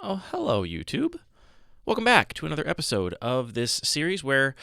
Oh, hello, YouTube. Welcome back to another episode of this series where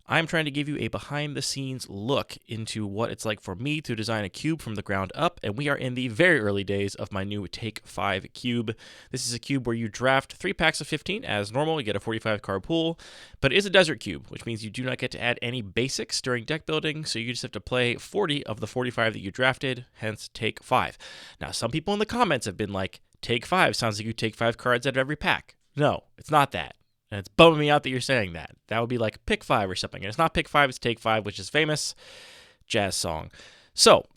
I'm trying to give you a behind-the-scenes look into what it's like for me to design a cube from the ground up, and we are in the very early days of my new Take 5 cube. This is a cube where you draft 3 packs of 15 as normal. You get a 45-card pool, but it is a desert cube, which means you do not get to add any basics during deck building, so you just have to play 40 of the 45 that you drafted, hence Take 5. Now, some people in the comments have been like, Take 5 sounds like you take 5 cards out of every pack. No, it's not that. And it's bumming me out that you're saying that. That would be like pick 5 or something. And it's not pick 5, it's take 5, which is famous jazz song. So,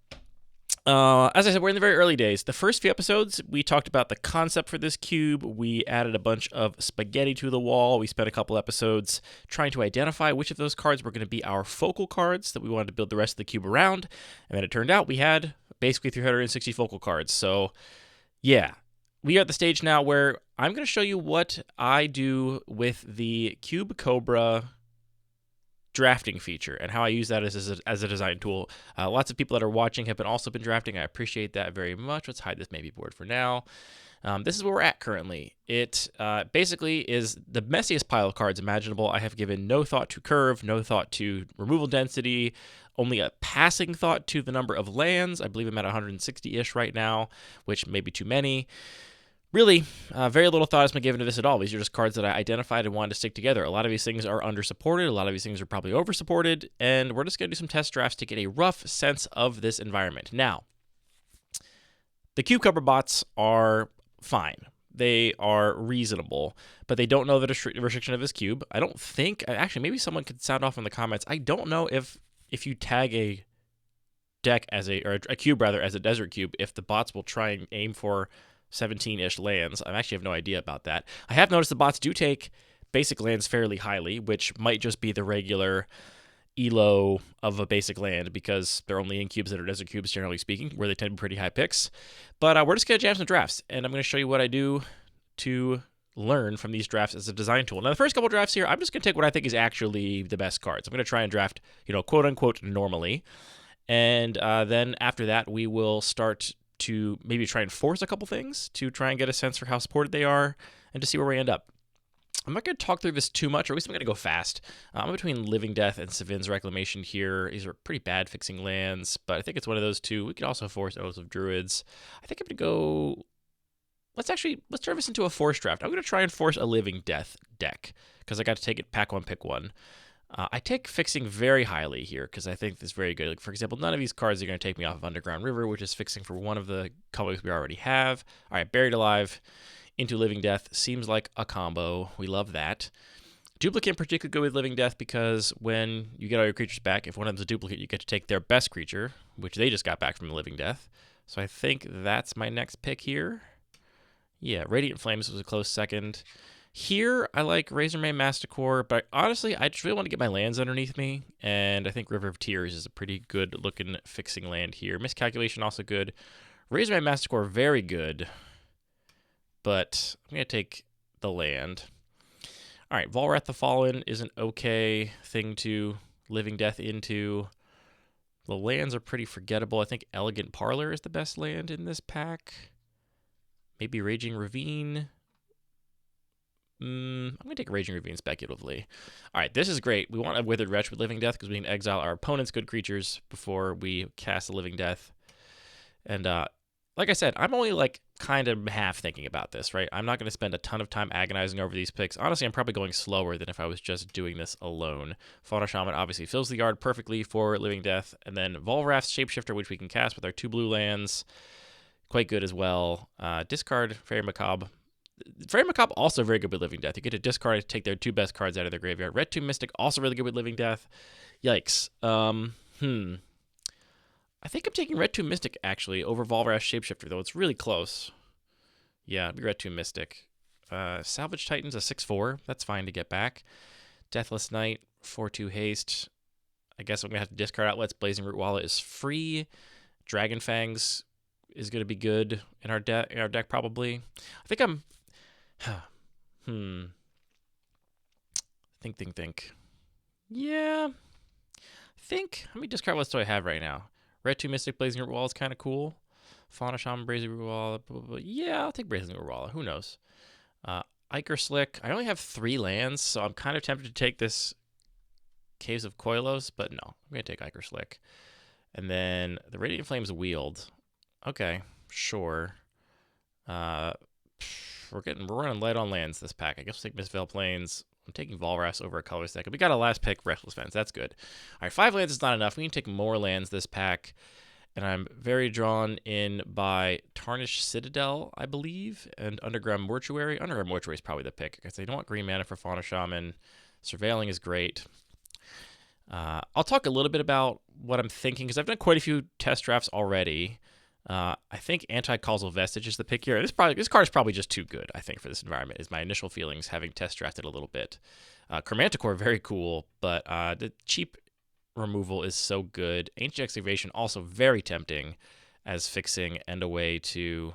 as I said, we're in the very early days. The first few episodes, we talked about the concept for this cube. We added a bunch of spaghetti to the wall. We spent a couple episodes trying to identify which of those cards were going to be our focal cards that we wanted to build the rest of the cube around. And then it turned out we had basically 360 focal cards. So, yeah. We are at the stage now where I'm going to show you what I do with the Cube Cobra drafting feature and how I use that as a design tool. Lots of people that are watching have also been drafting. I appreciate that very much. Let's hide this maybe board for now. This is where we're at currently. It basically is the messiest pile of cards imaginable. I have given no thought to curve, no thought to removal density, only a passing thought to the number of lands. I believe I'm at 160-ish right now, which may be too many. Really, very little thought has been given to this at all. These are just cards that I identified and wanted to stick together. A lot of these things are under-supported. A lot of these things are probably over-supported. And we're just going to do some test drafts to get a rough sense of this environment. Now, the Cube Cobra bots are fine. They are reasonable, but they don't know the restriction of this cube. I don't think, actually, maybe someone could sound off in the comments. I don't know if you tag a deck or a cube rather as a desert cube, if the bots will try and aim for 17-ish lands. I actually have no idea about that. I have noticed the bots do take basic lands fairly highly, which might just be the regular elo of a basic land because they're only in cubes that are desert cubes, generally speaking, where they tend to be pretty high picks. But we're just going to jam some drafts, and I'm going to show you what I do to learn from these drafts as a design tool. Now, the first couple drafts here, I'm just going to take what I think is actually the best cards. I'm going to try and draft, quote-unquote normally, and then after that, we will start to maybe try and force a couple things to try and get a sense for how supported they are and to see where we end up. I'm not going to talk through this too much, or at least I'm going to go fast. I'm between Living Death and Savin's Reclamation here. These are pretty bad fixing lands, but I think it's one of those two. We could also force Oaths of Druids. I think I'm going to go... Let's turn this into a force draft. I'm going to try and force a Living Death deck because I got to take it pack one, pick one. I take fixing very highly here because I think this is very good. Like, for example, none of these cards are going to take me off of Underground River, which is fixing for one of the combos we already have. All right, Buried Alive into Living Death seems like a combo. We love that. Duplicate particularly good with Living Death because when you get all your creatures back, if one of them's a duplicate, you get to take their best creature, which they just got back from Living Death. So I think that's my next pick here. Yeah, Radiant Flames was a close second. Here, I like Razormane Masticore, but honestly, I just really want to get my lands underneath me, and I think River of Tears is a pretty good-looking fixing land here. Miscalculation also good. Razormane Masticore, very good, but I'm going to take the land. All right, Volrath the Fallen is an okay thing to Living Death into. The lands are pretty forgettable. I think Elegant Parlor is the best land in this pack. Maybe Raging Ravine. I'm going to take Raging Ravine speculatively. All right, this is great. We want a Withered Wretch with Living Death because we can exile our opponent's good creatures before we cast a Living Death. And like I said, I'm only kind of half thinking about this, right? I'm not going to spend a ton of time agonizing over these picks. Honestly, I'm probably going slower than if I was just doing this alone. Fauna Shaman obviously fills the yard perfectly for Living Death. And then Volrath's Shapeshifter, which we can cast with our 2 blue lands. Quite good as well. Discard Fairy Macabre. Fairy Macabre also very good with Living Death. You get to discard to take their 2 best cards out of their graveyard. Red Tomb Mystic also really good with Living Death. Yikes. I think I'm taking Red Tomb Mystic actually over Volrath Shapeshifter, though it's really close. Yeah, it'd be Red Tomb Mystic. Salvage Titan's a 6/4. That's fine to get back. Deathless Knight, 4/2 haste. I guess I'm gonna have to discard outlets. Blazing Root Wallet is free. Dragon Fangs is gonna be good in our deck probably. I think I'm. Think. Yeah. How many discard lists do I have right now? Red 2 Mystic Blazing Root Wall is kind of cool. Fauna Shaman, Blazing Root Wall. Yeah, I'll take Blazing Root Wall. Who knows? Iker Slick. I only have 3 lands, so I'm kind of tempted to take this Caves of Koilos, but no, I'm going to take Iker Slick. And then the Radiant Flames Wield. Okay, sure. We're running light on lands this pack. I guess we'll take Mistveil Plains. I'm taking Volrath over a color stack. We got a last pick, Restless Fence. That's good. All right, 5 lands is not enough. We need to take more lands this pack. And I'm very drawn in by Tarnished Citadel, I believe, and Underground Mortuary. Underground Mortuary is probably the pick because they don't want green mana for Fauna Shaman. Surveilling is great. I'll talk a little bit about what I'm thinking because I've done quite a few test drafts already. I think Anti-Causal Vestige is the pick here. This card is probably just too good, I think, for this environment, is my initial feelings having test drafted a little bit. Chromanticore, very cool, but the cheap removal is so good. Ancient Excavation, also very tempting as fixing and a way to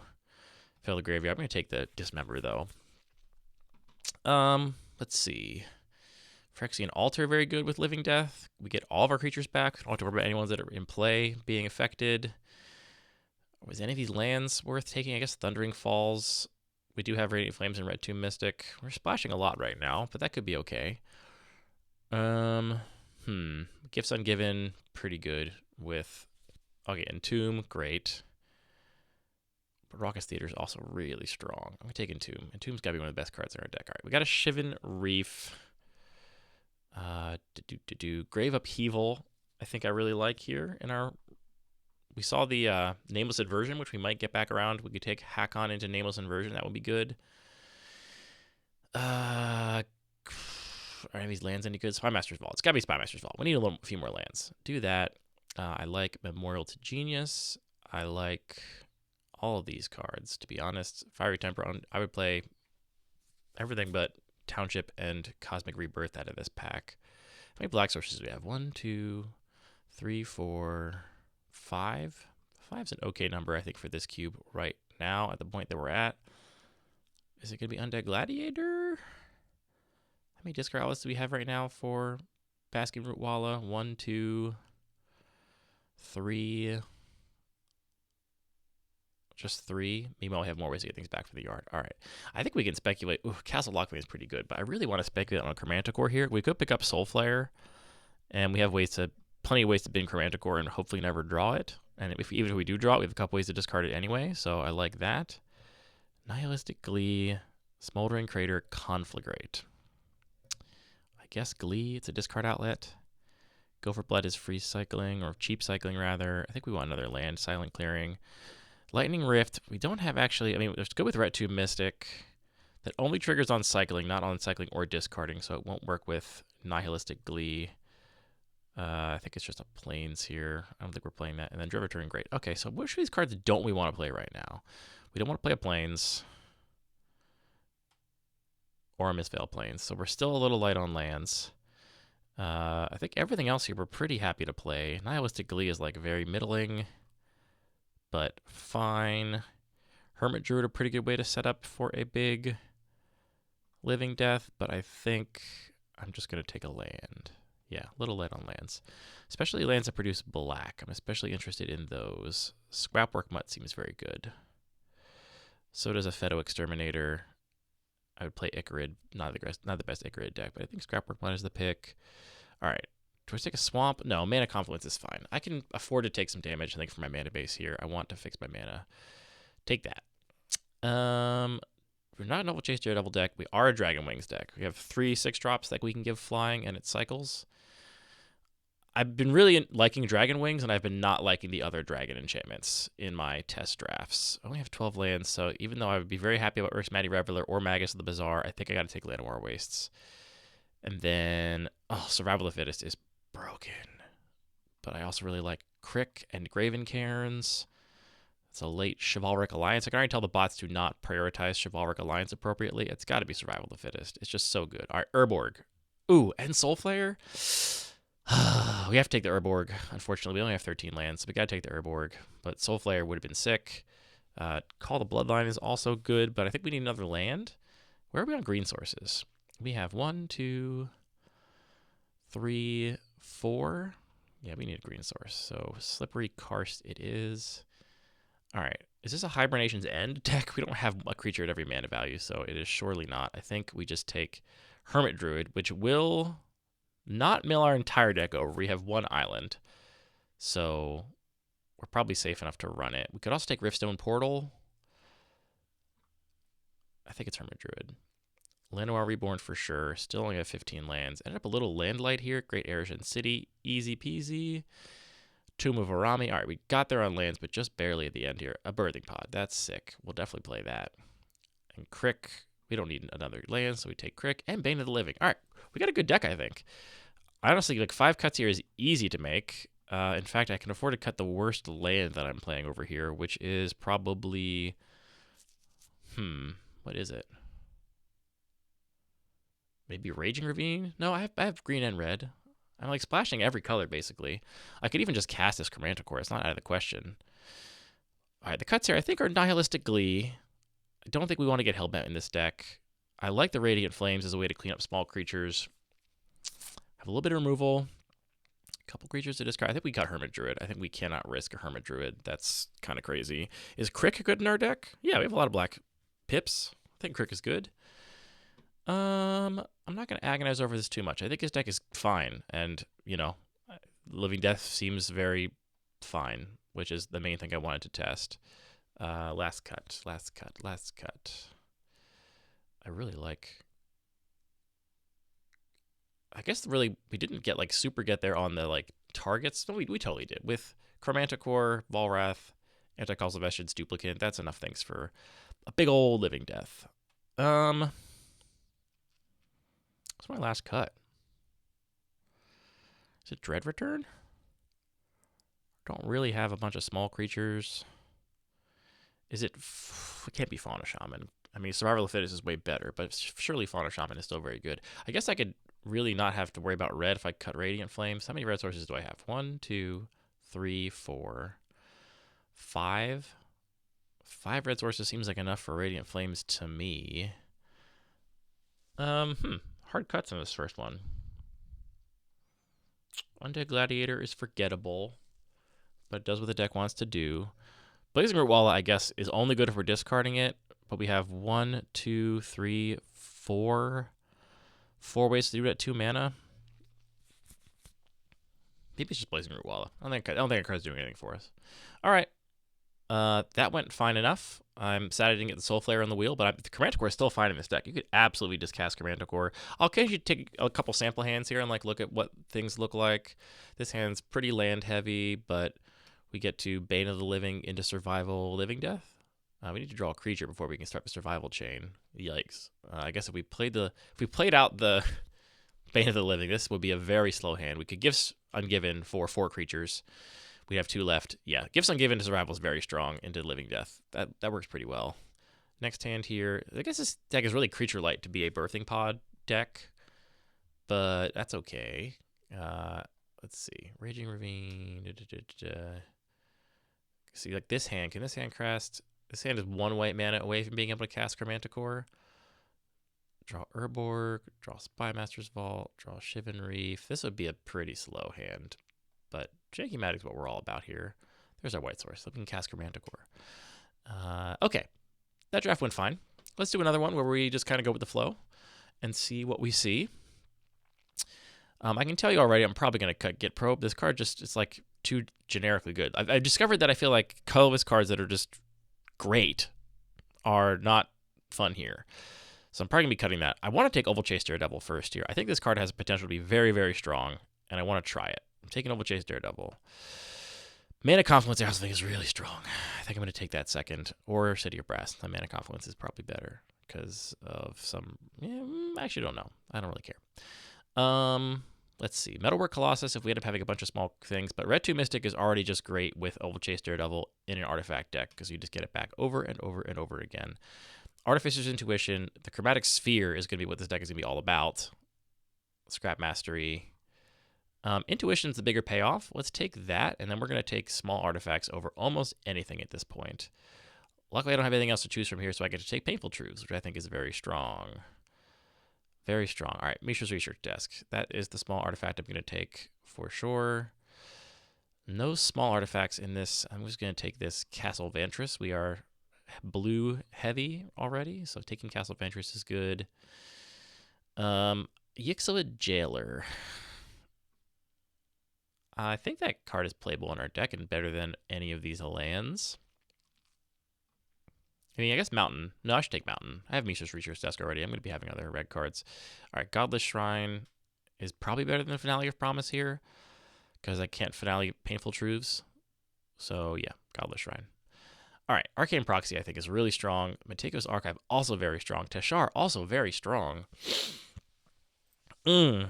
fill the graveyard. I'm going to take the Dismember, though. Let's see. Phyrexian Altar, very good with Living Death. We get all of our creatures back. Don't have to worry about any ones that are in play being affected. Was any of these lands worth taking? I guess Thundering Falls. We do have Radiant Flames and Red Tomb Mystic. We're splashing a lot right now, but that could be okay. Gifts Ungiven, pretty good with... Okay, Entomb, great. But Raucous Theater is also really strong. I'm going to take Entomb. Entomb's got to be one of the best cards in our deck. All right, we got a Shivan Reef. Grave Upheaval, I think I really like here in our... We saw the Nameless Inversion, which we might get back around. We could take Hakon into Nameless Inversion. That would be good. Are any of these lands any good? Spymaster's Vault. It's got to be Spymaster's Vault. We need a few more lands. Do that. I like Memorial to Genius. I like all of these cards, to be honest. Fiery Temper, I would play everything but Township and Cosmic Rebirth out of this pack. How many black sources do we have? 1, 2, 3, 4, 5. 5's an okay number, I think, for this cube right now at the point that we're at. Is it going to be Undead Gladiator? How many discard outlets do we have right now for Basking Root Walla? 1, 2, 3. Just 3. Meanwhile, we have more ways to get things back from the yard. All right. I think we can speculate. Ooh, Castle Lockbane is pretty good, but I really want to speculate on a Chromanticore here. We could pick up Soul Flare, and we have plenty of ways to bin Chromanticore and hopefully never draw it. And even if we do draw it, we have a couple ways to discard it anyway, so I like that. Nihilistic Glee, Smoldering Crater, Conflagrate. I guess Glee, it's a discard outlet. Gopher Blood is free cycling, or cheap cycling rather. I think we want another land, Silent Clearing. Lightning Rift, we don't have actually, let's go with Red Tomb Mystic. That only triggers on cycling, not on cycling or discarding, so it won't work with Nihilistic Glee. I think it's just a Plains here. I don't think we're playing that. And then Driver Turn, great. Okay, so which of these cards don't we want to play right now? We don't want to play a Plains or a Mistveil Plains, so we're still a little light on lands. I think everything else here we're pretty happy to play. Nihilistic Glee is like very middling, but fine. Hermit Druid, a pretty good way to set up for a big Living Death, but I think I'm just going to take a land. Yeah, a little light on lands. Especially lands that produce black. I'm especially interested in those. Scrapwork Mutt seems very good. So does a Pheto Exterminator. I would play Icarid. Not the best Icarid deck, but I think Scrapwork Mutt is the pick. All right. Do I take a Swamp? No, Mana Confluence is fine. I can afford to take some damage, I think, for my mana base here. I want to fix my mana. Take that. We're not a Noble Chase Daredevil deck. We are a Dragon Wings deck. We have 3 6-drops that we can give flying, and it cycles. I've been really liking Dragon Wings, and I've been not liking the other dragon enchantments in my test drafts. I only have 12 lands, so even though I would be very happy about Ursa Maddie Reveler or Magus of the Bazaar, I think I got to take Llanowar Wastes. And then, Survival of the Fittest is broken. But I also really like Crick and Graven Cairns. It's a late Chivalric Alliance. I can already tell the bots do not prioritize Chivalric Alliance appropriately. It's got to be Survival of the Fittest. It's just so good. All right, Urborg. Ooh, and Soulflare? We have to take the Urborg. Unfortunately, we only have 13 lands, so we got to take the Urborg. But Soulflare would have been sick. Call the Bloodline is also good, but I think we need another land. Where are we on green sources? We have 1, 2, 3, 4. Yeah, we need a green source. So Slippery Karst it is. All right. Is this a Hibernation's End deck? We don't have a creature at every mana value, so it is surely not. I think we just take Hermit Druid, which will not mill our entire deck over. We have one island, so we're probably safe enough to run it. We could also take Riftstone Portal. I think it's Hermit Druid. Llanowar Reborn for sure. Still only have 15 lands. Ended up a little landlight here. Great Erishan City. Easy peasy. Tomb of Arami. All right, we got there on lands, but just barely at the end here. A Birthing Pod. That's sick. We'll definitely play that. And Crick. We don't need another land, so we take Crick. And Bane of the Living. All right, we got a good deck, I think. Honestly, like 5 cuts here is easy to make. In fact, I can afford to cut the worst land that I'm playing over here, which is probably... what is it? Maybe Raging Ravine? No, I have green and red. I'm like splashing every color, basically. I could even just cast this Chromanticore. It's not out of the question. All right, the cuts here I think are Nihilistic Glee. I don't think we want to get Hellbent in this deck. I like the Radiant Flames as a way to clean up small creatures. Have a little bit of removal. A couple creatures to discard. I think we got Hermit Druid. I think we cannot risk a Hermit Druid. That's kind of crazy. Is Crick good in our deck? Yeah, we have a lot of black pips. I think Crick is good. I'm not going to agonize over this too much. I think his deck is fine. And, you know, Living Death seems very fine, which is the main thing I wanted to test. Last cut. I really like... I guess really we didn't get like super get there on the like targets. No, we totally did. With Chromanticore, Volrath, Anti-Causal Vestige, Duplicate. That's enough things for a big old Living Death. What's my last cut? Is it Dread Return? Don't really have a bunch of small creatures. Is it... It can't be Fauna Shaman. I mean, Survival of the Fittest is way better, but surely Fauna Shaman is still very good. I guess I could really not have to worry about red if I cut Radiant Flames. How many red sources do I have? 1, 2, 3, 4, 5. 5 red sources seems like enough for Radiant Flames to me. Hard cuts in this first one. Undead Gladiator is forgettable, but it does what the deck wants to do. Blazing Root Walla, I guess, is only good if we're discarding it, but we have 1, 2, 3, 4 ways to do it at 2 mana. Maybe it's just Blazing Root Walla. I don't think a card's doing anything for us. All right. That went fine enough. I'm sad I didn't get the Soul Flare on the wheel, but the Chromanticore is still fine in this deck. You could absolutely just cast Chromanticore. I'll occasionally take a couple sample hands here and like look at what things look like. This hand's pretty land heavy, but we get to Bane of the Living into Survival Living Death. We need to draw a creature before we can start the survival chain. Yikes! I guess if we played out the Bane of the Living, this would be a very slow hand. We could Gifts Ungiven for 4 creatures. We have 2 left. Yeah, Gifts Ungiven to Survival is very strong into Living Death. That works pretty well. Next hand here. I guess this deck is really creature light to be a Birthing Pod deck, but that's okay. Let's see. Raging Ravine. See, like this hand. Can this hand cast? This hand is 1 white mana away from being able to cast Chromanticore. Draw Urborg. Draw Spymaster's Vault. Draw Shivan Reef. This would be a pretty slow hand, but Janky Matic is what we're all about here. There's our white source. So we can cast Chromanticore. Okay. That draft went fine. Let's do another one where we just kind of go with the flow and see what we see. I can tell you already, I'm probably going to cut Git Probe. This card just is like too generically good. I've discovered that I feel like colorless cards that are just great are not fun here. So I'm probably going to be cutting that. I want to take Oval Chase Daredevil first here. I think this card has the potential to be very, very strong, and I want to try it. I'm taking Oval Chase Daredevil. Mana Confluence I also think is really strong. I think I'm going to take that second. Or City of Brass. The Mana Confluence is probably better because of some... Yeah, I actually don't know. I don't really care. Let's see. Metalwork Colossus if we end up having a bunch of small things. But Red 2 Mystic is already just great with Oval Chase Daredevil in an artifact deck because you just get it back over and over and over again. Artificer's Intuition. The Chromatic Sphere is going to be what this deck is going to be all about. Scrap Mastery. Intuition's the bigger payoff. Let's take that, and then we're going to take small artifacts over almost anything at this point. Luckily, I don't have anything else to choose from here, so I get to take Painful Truths, which I think is very strong. Very strong. All right, Mishra's Research Desk. That is the small artifact I'm going to take for sure. No small artifacts in this. I'm just going to take this Castle Vantress. We are blue heavy already, so taking Castle Vantress is good. Yixoid Jailer. I think that card is playable in our deck and better than any of these lands. I mean, I guess Mountain. No, I should take Mountain. I have Mishra's Reacher's Desk already. I'm going to be having other red cards. All right, Godless Shrine is probably better than Finale of Promise here because I can't Finale Painful Truths. So, yeah, Godless Shrine. All right, Arcane Proxy I think is really strong. Mateko's Archive also very strong. Teshar also very strong. I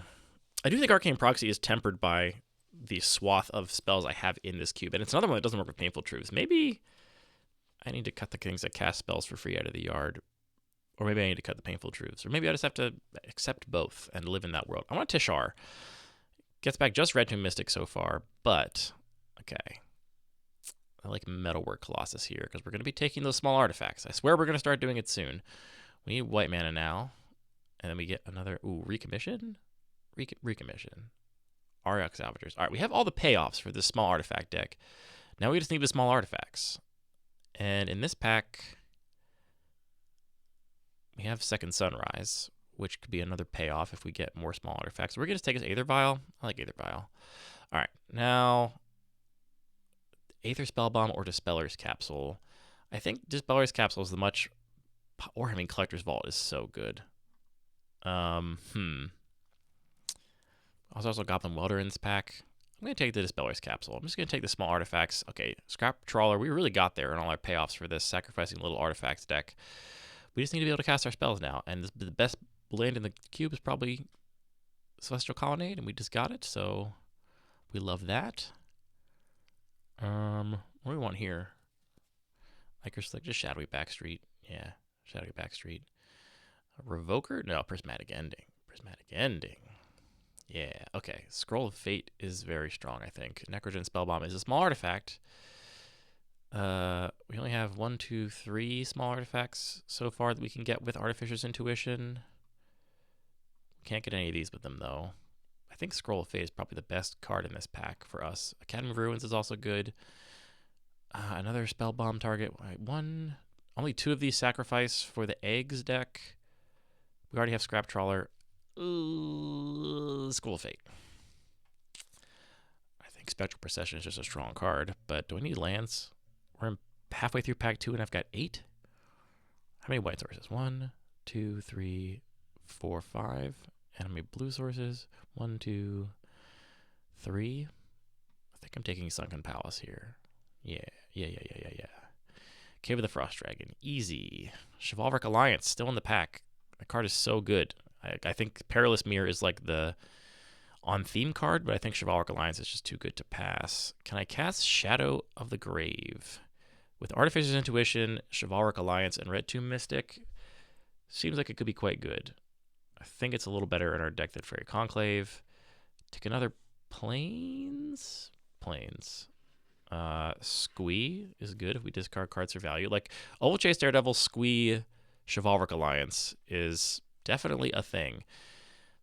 do think Arcane Proxy is tempered by the swath of spells I have in this cube. And it's another one that doesn't work with Painful Truths. Maybe I need to cut the things that cast spells for free out of the yard. Or maybe I need to cut the Painful Truths. Or maybe I just have to accept both and live in that world. I want Teshar. Gets back just Red Tomb Mystic so far. But, okay. I like Metalwork Colossus here because we're going to be taking those small artifacts. I swear we're going to start doing it soon. We need white mana now. And then we get another, recommission? Recommission. Ariok Salvagers. All right, we have all the payoffs for this small artifact deck. Now we just need the small artifacts. And in this pack, we have Second Sunrise, which could be another payoff if we get more small artifacts. We're going to take us Aether Vial. I like Aether Vial. All right, now Aether Spellbomb or Dispeller's Capsule. I think Dispeller's Capsule is the much, or I mean Collector's Vault is so good. Also Goblin Welder in this pack. I'm going to take the Dispeller's Capsule. I'm just going to take the small artifacts. Okay, Scrap Trawler. We really got there in all our payoffs for this sacrificing little artifacts deck. We just need to be able to cast our spells now. And the best land in the cube is probably Celestial Colonnade, and we just got it, so we love that. What do we want here? Ichor Slick, just Shadowy Backstreet. Yeah, Shadowy Backstreet. Revoker? No, Prismatic Ending. Prismatic Ending. Yeah, okay. Scroll of Fate is very strong, I think. Necrogen Spellbomb is a small artifact. We only have 1, 2, 3 small artifacts so far that we can get with Artificer's Intuition. Can't get any of these with them, though. I think Scroll of Fate is probably the best card in this pack for us. Academy of Ruins is also good. Another Spellbomb target. Only 2 of these sacrifice for the Eggs deck. We already have Scrap Trawler. School of Fate. I think Spectral Procession is just a strong card, but do I need lands? We're halfway through pack 2 and I've got 8. How many white sources? 1, 2, 3, 4, 5. And how many blue sources? 1, 2, 3. I think I'm taking Sunken Palace here. Yeah. Cave of the Frost Dragon. Easy. Chivalric Alliance still in the pack. The card is so good. I think Perilous Mirror is like the on-theme card, but I think Chivalric Alliance is just too good to pass. Can I cast Shadow of the Grave? With Artificer's Intuition, Chivalric Alliance, and Red Tomb Mystic, seems like it could be quite good. I think it's a little better in our deck than Fairy Conclave. Take another Plains? Squee is good if we discard cards for value. Like, Oval Chase Daredevil, Squee, Chivalric Alliance is definitely a thing.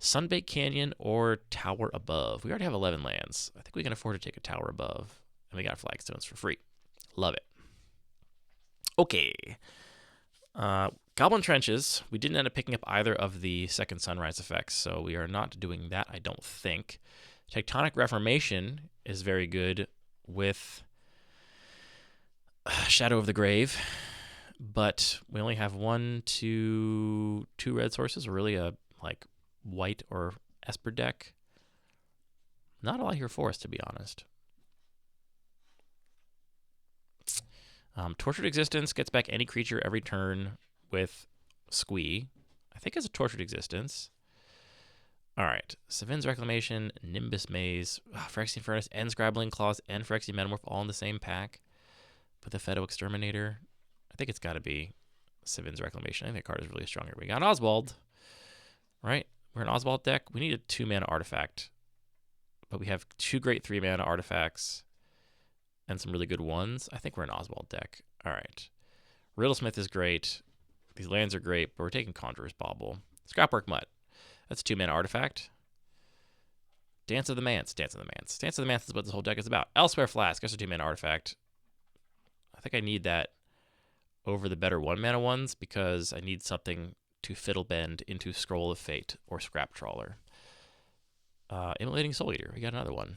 Sunbaked Canyon or Tower Above. We already have 11 lands. I think we can afford to take a Tower Above. And we got Flagstones for free. Love it. Okay. Goblin Trenches. We didn't end up picking up either of the Second Sunrise effects, so we are not doing that, I don't think. Tectonic Reformation is very good with Shadow of the Grave, but we only have 1, 2 red sources. We're really a white or Esper deck. Not a lot here for us, to be honest. Tortured Existence gets back any creature every turn with Squee. I think it's a Tortured Existence. All right. Savin's Reclamation, Nimbus Maze, Phyrexian Furnace, and Scrabbling Claws, and Phyrexian Metamorph all in the same pack. With the Fedo Exterminator. I think it's got to be Savin's Reclamation. I think the card is really strong here. We got Oswald. Right? We're an Oswald deck. We need a 2-mana artifact. But we have 2 great 3-mana artifacts. And some really good ones. I think we're an Oswald deck. All right. Riddlesmith is great. These lands are great, but we're taking Conjurer's Bauble. Scrapwork Mutt. That's a 2-mana artifact. Dance of the Manse. Dance of the Manse. Dance of the Manse is what this whole deck is about. Elsewhere Flask. That's a 2-mana artifact. I think I need that over the better 1-mana ones because I need something to fiddle bend into Scroll of Fate or Scrap Trawler. Immolating Soul Eater. We got another one.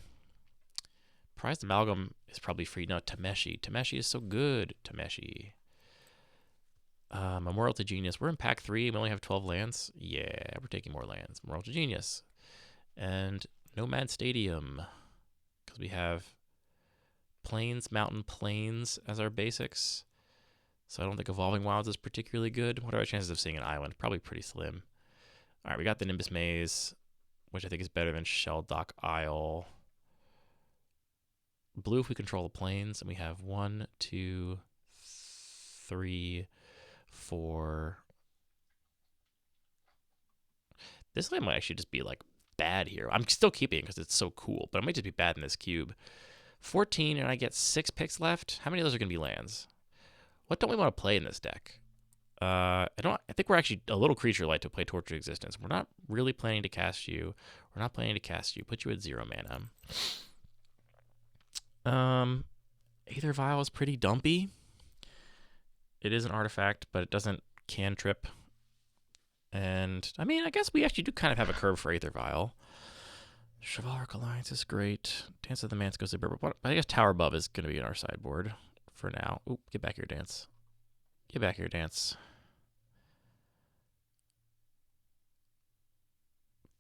Prized Amalgam is probably free. No, Tameshi. Tameshi is so good. Tameshi. Memorial to Genius. We're in pack 3. We only have 12 lands. Yeah, we're taking more lands. Memorial to Genius. And Nomad Stadium. Because we have Plains, Mountain, Plains as our basics. So I don't think Evolving Wilds is particularly good. What are our chances of seeing an island? Probably pretty slim. All right, we got the Nimbus Maze, which I think is better than Shell Dock Isle. Blue if we control the plains. And we have 1, 2, 3, 4. This land might actually just be like bad here. I'm still keeping it because it's so cool, but it might just be bad in this cube. 14 and I get 6 picks left. How many of those are going to be lands? What don't we want to play in this deck? I think we're actually a little creature light to play Tortured Existence. We're not really planning to cast you. We're not planning to cast you. Put you at 0 mana. Aether Vial is pretty dumpy. It is an artifact, but it doesn't cantrip. And, I mean, I guess we actually do kind of have a curve for Aether Vial. Chivalric Alliance is great. Dance of the Manse goes to Burr, but I guess Tower Above is going to be in our sideboard for now. Oop, get back here, Dance. Get back here, Dance.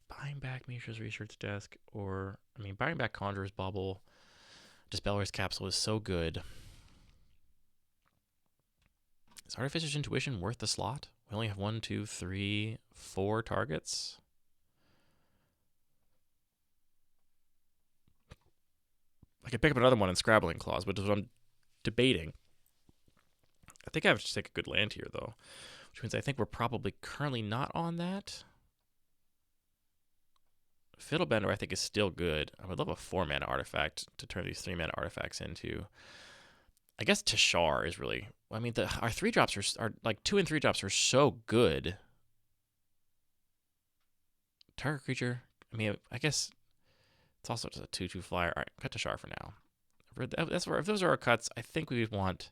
Buying back Mishra's Research Desk, or, I mean, buying back Conjurer's Bubble. Dispeller's Capsule is so good. Is Artificer's Intuition worth the slot? We only have 1, 2, 3, 4 targets. I could pick up another one in Scrabbling Claws, which is what I'm debating. I think I have to take a good land here, though, which means I think we're probably currently not on that. Fiddlebender, I think, is still good. I would love a 4-mana artifact to turn these 3-mana artifacts into. I guess Tashar is really. I mean, our 3-drops are like 2 and 3 drops are so good. Target creature. I mean, I guess it's also just a 2/2 flyer. All right, cut Tashar for now. If those are our cuts, I think we would want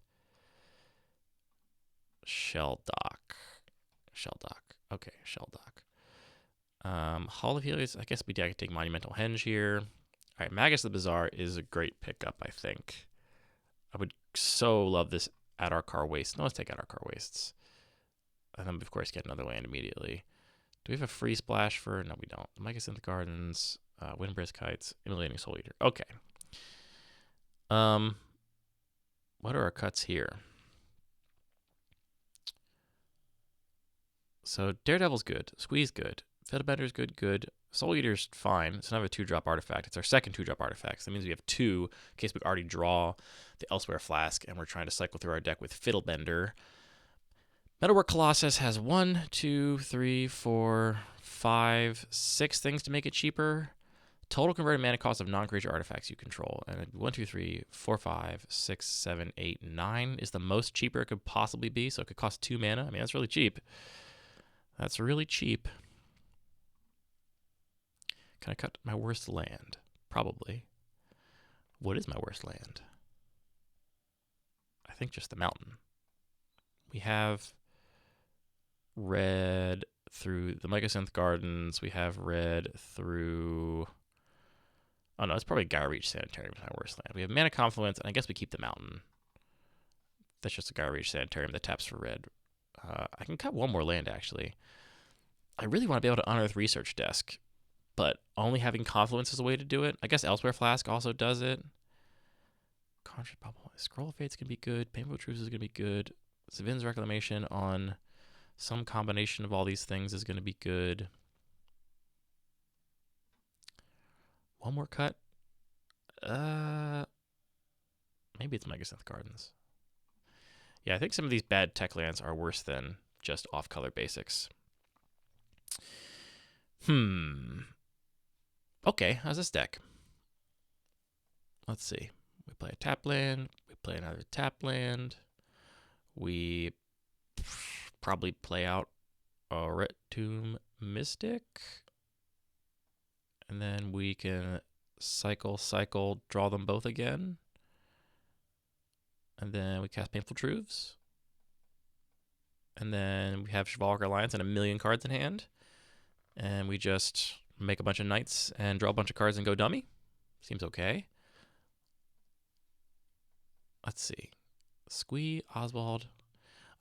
Shell Dock. Okay, Shell Dock. Hall of Helios, I guess we could take Monumental Henge here. All right, Magus the Bazaar is a great pickup, I think. I would so love this Adar-Kar Waste. No, let's take Adar-Kar Wastes. And then, of course, get another land immediately. Do we have a free splash for... No, we don't. Mycosynth Gardens, Windbrisk Kites, Immolating Soul Eater. Okay. What are our cuts here? So, Daredevil's good. Squeeze good. Fiddlebender's good. Soul Eater's fine. It's another 2-drop artifact. It's our second 2-drop artifact. So that means we have 2 in case we already draw the Elsewhere Flask, and we're trying to cycle through our deck with Fiddlebender. Metalwork Colossus has 1, 2, 3, 4, 5, 6 things to make it cheaper. Total converted mana cost of non-creature artifacts you control. And 1, 2, 3, 4, 5, 6, 7, 8, 9 is the most cheaper it could possibly be. So it could cost 2 mana. I mean, that's really cheap. That's really cheap. Can I cut my worst land? Probably. What is my worst land? I think just the mountain. We have red through the Mycosynth Gardens. We have red through... Oh no, it's probably Gaia Reach Sanitarium is my worst land. We have Mana Confluence, and I guess we keep the mountain. That's just a Gaia Reach Sanitarium that taps for red. I can cut one more land, actually. I really want to be able to Unearth Research Desk, but only having Confluence is a way to do it. I guess Elsewhere Flask also does it. Conjured Bubble. Scroll of Fate's going to be good. Painful Truce is going to be good. Savin's Reclamation on some combination of all these things is going to be good. One more cut. Maybe it's Mycosynth Gardens. Yeah, I think some of these bad tech lands are worse than just off-color basics. Okay, how's this deck? Let's see. We play a tap land. We play another tap land. We probably play out a Ret Tomb Mystic. And then we can cycle, draw them both again. And then we cast Painful Truths. And then we have Chivalric Alliance and a million cards in hand. And we just make a bunch of knights and draw a bunch of cards and go dummy. Seems okay. Let's see. Squee, Oswald.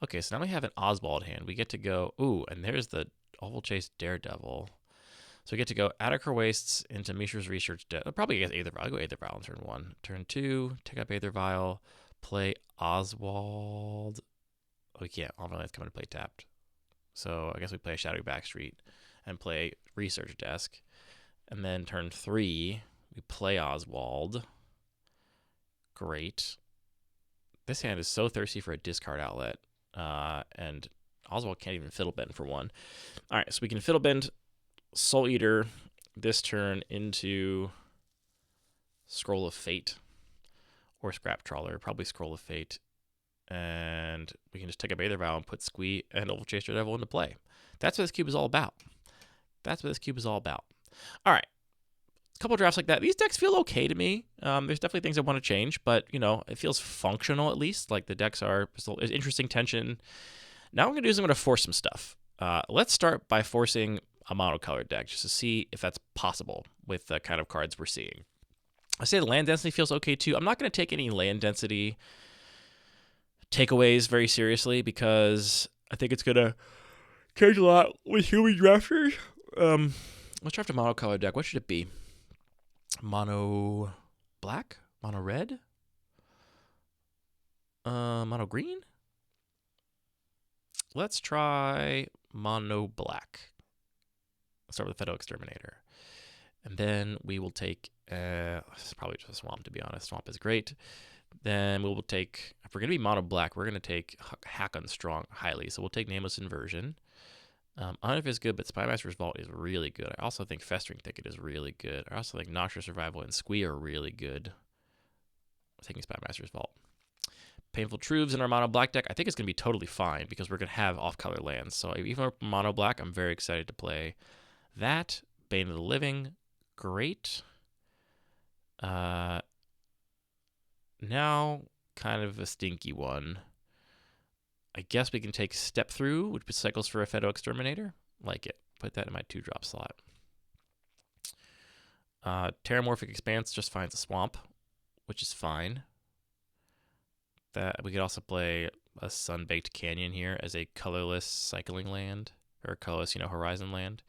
Okay, so now we have an Oswald hand. We get to go... Ooh, and there's the Oval Chase Daredevil. So we get to go Attica Wastes into Mishra's Research. I'll probably get Aether Vial. I'll go Aether Vial on turn 1. Turn 2, take up Aether Vial, play Oswald. Oh, we can't. All my lands come into play tapped. So I guess we play a Shadowy Backstreet and play Research Desk. And then turn 3, we play Oswald. Great. This hand is so thirsty for a discard outlet. And Oswald can't even Fiddle Bend for one. All right, so we can Fiddle Bend Soul Eater this turn into Scroll of Fate or Scrap Trawler, probably Scroll of Fate. And we can just take up Aether Vow and put Squee and Oval Chaser Devil into play. That's what this cube is all about. That's what this cube is all about. All right. A couple drafts like that. These decks feel okay to me. There's definitely things I want to change, but, you know, it feels functional at least. Like the decks are still interesting tension. Now what I'm going to do is I'm going to force some stuff. Let's start by forcing a monocolored deck just to see if that's possible with the kind of cards we're seeing. I say the land density feels okay too. I'm not going to take any land density takeaways very seriously because I think it's going to change a lot with human drafters. Let's draft a monocolored deck. What should it be? Mono black? Mono red? Mono green? Let's try mono black. Let's start with Fedo Exterminator. And then we will take, it's probably just a Swamp to be honest. Swamp is great. Then we will take, if we're going to be mono black, we're going to take Hack on Strong highly. So we'll take Nameless Inversion. I don't know if it's good, but Spymaster's Vault is really good. I also think Festering Thicket is really good. I also think Noxious Survival and Squee are really good. I'm taking Spymaster's Vault. Painful Truths in our mono black deck, I think it's going to be totally fine because we're going to have off-color lands. So even with mono black, I'm very excited to play that. Bane of the Living, great. Now, kind of a stinky one. I guess we can take Step Through, which cycles for a Fedo Exterminator. Like it. Put that in my 2-drop slot. Terramorphic Expanse just finds a swamp, which is fine. That we could also play a Sunbaked Canyon here as a colorless cycling land, or colorless, horizon land.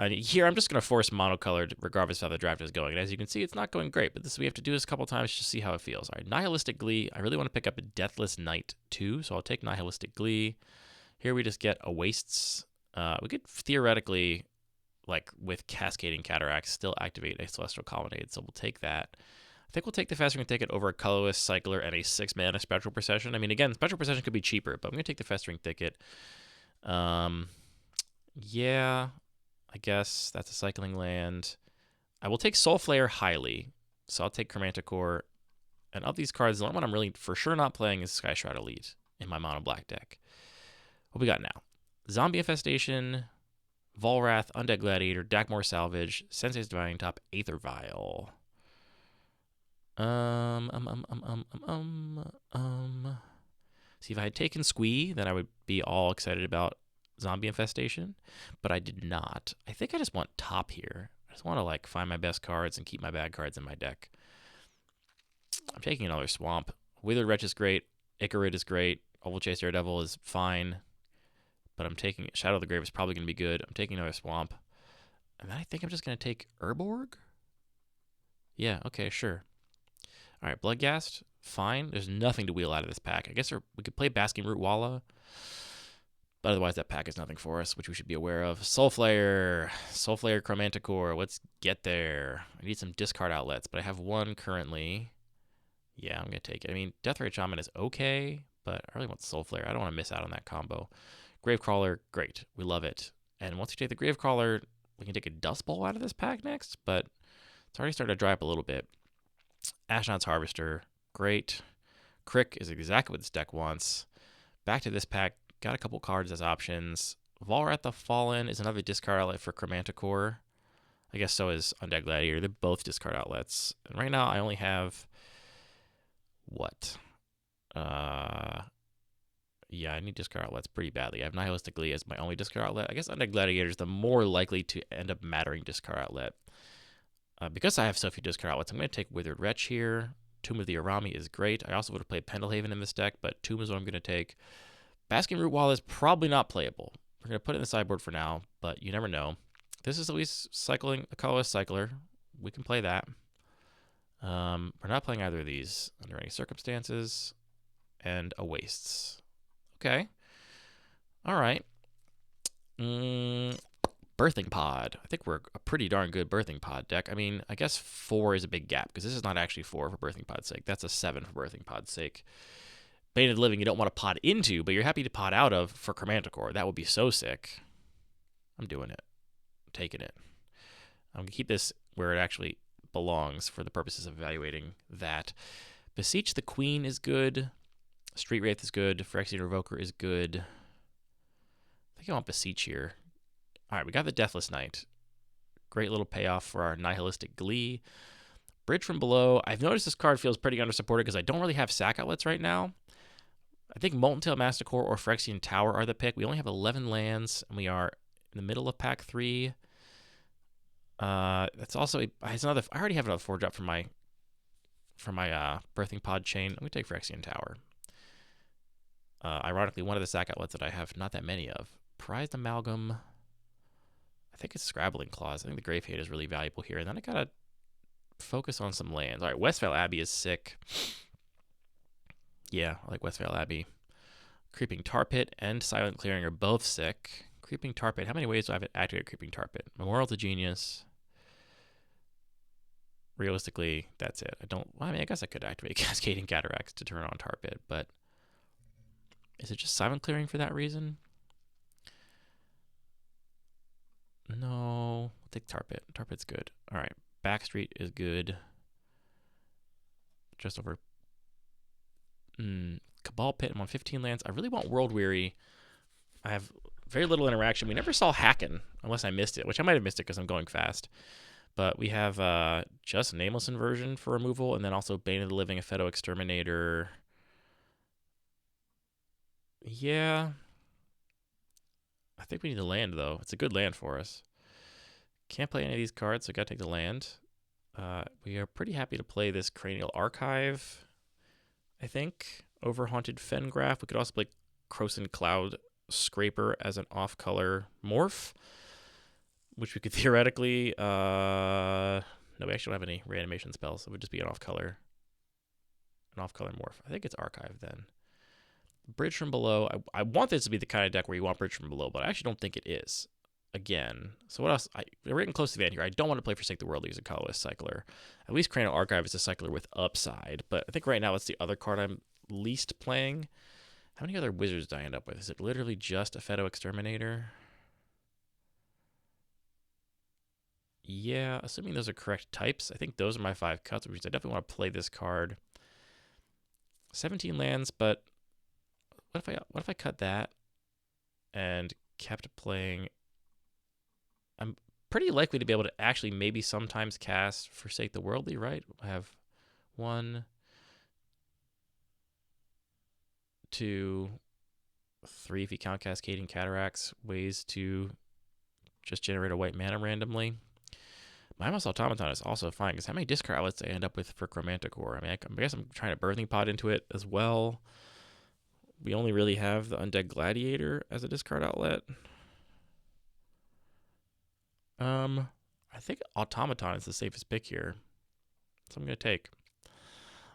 Here, I'm just going to force monocolored regardless of how the draft is going. And as you can see, it's not going great, but we have to do this a couple times to see how it feels. All right, Nihilistic Glee. I really want to pick up a Deathless Knight too, so I'll take Nihilistic Glee. Here we just get a Wastes. We could theoretically, like with Cascading Cataracts, still activate a Celestial Colonnade, so we'll take that. I think we'll take the Festering Thicket over a colorless Cycler and a 6-mana Spectral Procession. I mean, again, Spectral Procession could be cheaper, but I'm going to take the Festering Thicket. Yeah, I guess that's a cycling land. I will take Soul Flare highly, so I'll take Chromanticore. And of these cards, the only one I'm really for sure not playing is Sky Shroud Elite in my mono black deck. What we got now? Zombie Infestation, Volrath, Undead Gladiator, Dakmor Salvage, Sensei's Divining Top, Aether Vial. See, if I had taken Squee, then I would be all excited about Zombie Infestation, but I did not. I think I just want top here. I just want to find my best cards and keep my bad cards in my deck. I'm taking another Swamp. Withered Wretch is great. Icarid is great. Oval Chase Daredevil is fine, but I'm taking Shadow of the Grave is probably going to be good. I'm taking another Swamp, and then I think I'm just going to take Urborg. Yeah, okay, sure. All right, Bloodghast, fine. There's nothing to wheel out of this pack. I guess we could play Basking Root Walla, but otherwise that pack is nothing for us, which we should be aware of. Soulflare, Chromanticore, let's get there. I need some discard outlets, but I have one currently. Yeah, I'm going to take it. I mean, Deathrite Shaman is okay, but I really want Soulflare. I don't want to miss out on that combo. Gravecrawler, great. We love it. And once we take the Gravecrawler, we can take a Dust Bowl out of this pack next, but it's already started to dry up a little bit. Ashnod's Harvester, great. Crick is exactly what this deck wants. Back to this pack, got a couple cards as options. Volrath the Fallen is another discard outlet for Chromanticore. I guess so is Undead Gladiator. They're both discard outlets. And right now I only have what? Yeah, I need discard outlets pretty badly. I have Nihilistic Glee as my only discard outlet. I guess Undead Gladiator is the more likely to end up mattering discard outlet. Because I have so few discard outlets, I'm going to take Withered Wretch here. Tomb of the Arami is great. I also would have played Pendelhaven in this deck, but Tomb is what I'm going to take. Basking Root Wall is probably not playable. We're going to put it in the sideboard for now, but you never know. This is at least cycling a colorless cycler. We can play that. We're not playing either of these under any circumstances. And a Wastes. Okay. All right. Birthing Pod. I think we're a pretty darn good Birthing Pod deck. I mean, I guess 4 is a big gap because this is not actually 4 for Birthing Pod's sake. That's a 7 for Birthing Pod's sake. Bane of the Living you don't want to pod into, but you're happy to pod out of for Chromanticore. That would be so sick. I'm doing it. I'm taking it. I'm going to keep this where it actually belongs for the purposes of evaluating that. Beseech the Queen is good. Street Wraith is good. Phyrexian Revoker is good. I think I want Beseech here. All right, we got the Deathless Knight. Great little payoff for our Nihilistic Glee. Bridge from Below. I've noticed this card feels pretty undersupported because I don't really have sack outlets right now. I think Molten Tail Masticore or Phyrexian Tower are the pick. We only have 11 lands, and we are in the middle of pack 3. That's also it's another. I already have another 4-drop for my Birthing Pod chain. I'm gonna take Phyrexian Tower. Ironically, one of the sack outlets that I have not that many of. Prized Amalgam. I think it's Scrabbling Claws. I think the Grave Hate is really valuable here. And then I gotta focus on some lands. All right, Westvale Abbey is sick. Yeah, I like Westvale Abbey. Creeping Tar Pit and Silent Clearing are both sick. Creeping Tar Pit. How many ways do I have to activate Creeping Tar Pit? Memorial to Genius. Realistically, that's it. I guess I could activate Cascading Cataracts to turn on Tar Pit, but is it just Silent Clearing for that reason? No. I'll take Tar Pit. Tar Pit's good. All right. Backstreet is good. Just over. Cabal Pit. I'm on 15 lands. I really want World Weary. I have very little interaction. We never saw Hacken, unless I missed it, which I might have missed it because I'm going fast. But we have just Nameless Inversion for removal, and then also Bane of the Living, Epheto Exterminator. Yeah. I think we need the land, though. It's a good land for us. Can't play any of these cards, so I gotta take the land. We are pretty happy to play this Cranial Archive, I think, over Haunted Fengraph. We could also play Croson Cloud Scraper as an off-color morph, which we could theoretically... No, we actually don't have any reanimation spells, so it would just be an off-color morph. I think it's Archive, then. Bridge from Below. I want this to be the kind of deck where you want Bridge from Below, but I actually don't think it is. Again. So what else? We're getting close to the end here. I don't want to play Forsake the World as a colorless cycler. At least Cranial Archive is a cycler with upside, but I think right now it's the other card I'm least playing. How many other wizards do I end up with? Is it literally just Epheto Exterminator? Yeah, assuming those are correct types. I think those are my 5 cuts, which means I definitely want to play this card. 17 lands, but what if I cut that and kept playing? I'm pretty likely to be able to actually maybe sometimes cast Forsake the Worldly, right? I have 1, 2, 3 if you count Cascading Cataracts, ways to just generate a white mana randomly. Mindless Automaton is also fine, because how many discard outlets do I end up with for Chromanticore? I mean, I guess I'm trying to Birthing Pod into it as well. We only really have the Undead Gladiator as a discard outlet. I think Automaton is the safest pick here, so I'm going to take.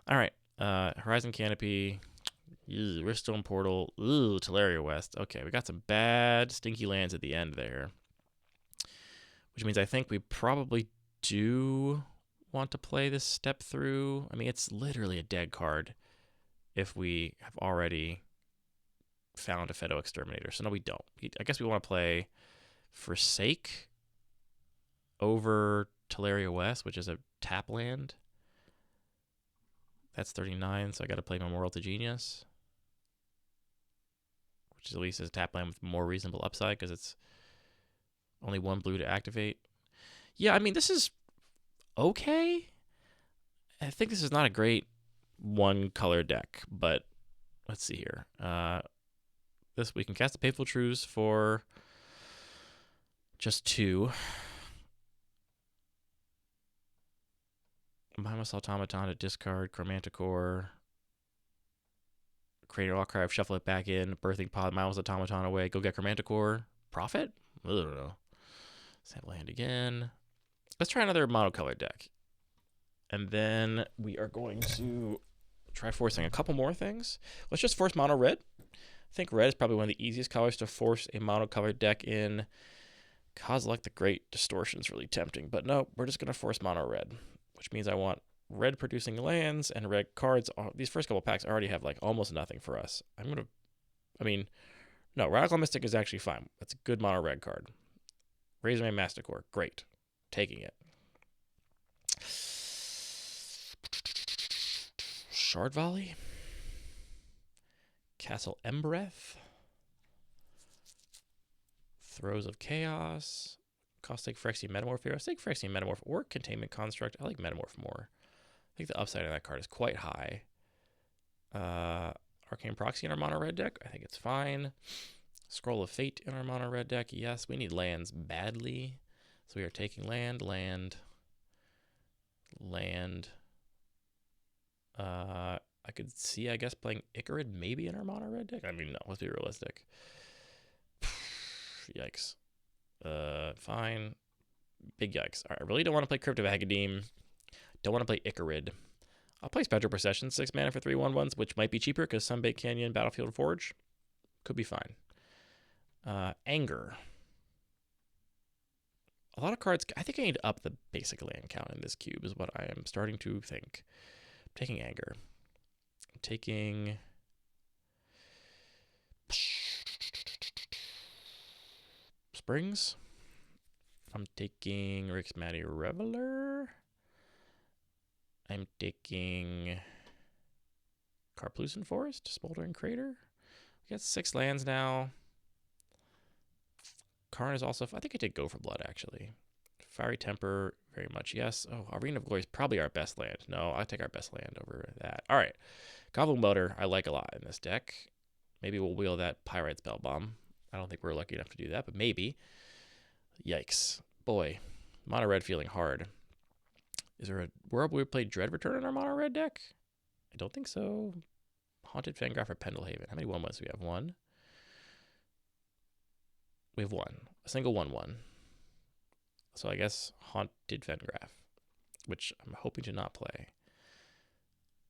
All right, Horizon Canopy, Riftstone Portal, Teleria West. Okay, we got some bad, stinky lands at the end there, which means I think we probably do want to play this Step Through. I mean, it's literally a dead card if we have already found a Epheto Exterminator. So no, we don't. I guess we want to play Forsake over Teleria West, which is a tap land. That's 39, so I got to play Memorial to Genius, which is at least is a tap land with more reasonable upside because it's only 1 blue to activate. Yeah, I mean, this is okay. I think this is not a great one color deck, but let's see here. This we can cast the Painful Truths for just 2. Mindless Automaton to discard, Chromanticore, create an archive, shuffle it back in, Birthing Pod, Mindless Automaton away, go get Chromanticore, profit? I don't know. Sand land again. Let's try another monocolored deck. And then we are going to try forcing a couple more things. Let's just force mono red. I think red is probably one of the easiest colors to force a monocolored deck in. Kozilek the Great Distortion is really tempting, but no, we're just going to force mono red, which means I want red producing lands and red cards. These first couple packs already have like almost nothing for us. No, Radical Mystic is actually fine. That's a good mono red card. Razorman Masticore, great. Taking it. Shard Volley. Castle Embereth. Throes of Chaos. Caustic Phyrexian Metamorph here. I think Phyrexian Metamorph or Containment Construct. I like Metamorph more. I think the upside of that card is quite high. Arcane Proxy in our mono red deck. I think it's fine. Scroll of Fate in our mono red deck. Yes, we need lands badly. So we are taking land. I could see, I guess, playing Icarid maybe in our mono red deck. I mean, no, let's be realistic. Yikes. Fine. Big yikes. All right, I really don't want to play Crypt of Academe. Don't want to play Icarid. I'll play Spectral Procession, 6 mana for 3/1/1s, which might be cheaper because Sunbaked Canyon, Battlefield Forge could be fine. Anger. A lot of cards. I think I need to up the basic land count in this cube is what I am starting to think. I'm taking Anger. I'm taking... Springs. I'm taking Rixmatic Reveler. I'm taking Karplusan Forest, Smoldering Crater. We got 6 lands now. Karn is also... I think I did go for blood, actually. Fiery Temper, very much yes. Oh, Arena of Glory is probably our best land. No, I'll take our best land over that. All right. Goblin Welder, I like a lot in this deck. Maybe we'll wheel that Pyrite Spellbomb. I don't think we're lucky enough to do that, but maybe. Yikes. Boy, mono red feeling hard. Is there a world we play Dread Return in our mono red deck? I don't think so. Haunted Fangraph or Pendelhaven. How many 1/1s do we have? 1. We have 1. A single 1/1. So I guess Haunted Fangraph, which I'm hoping to not play.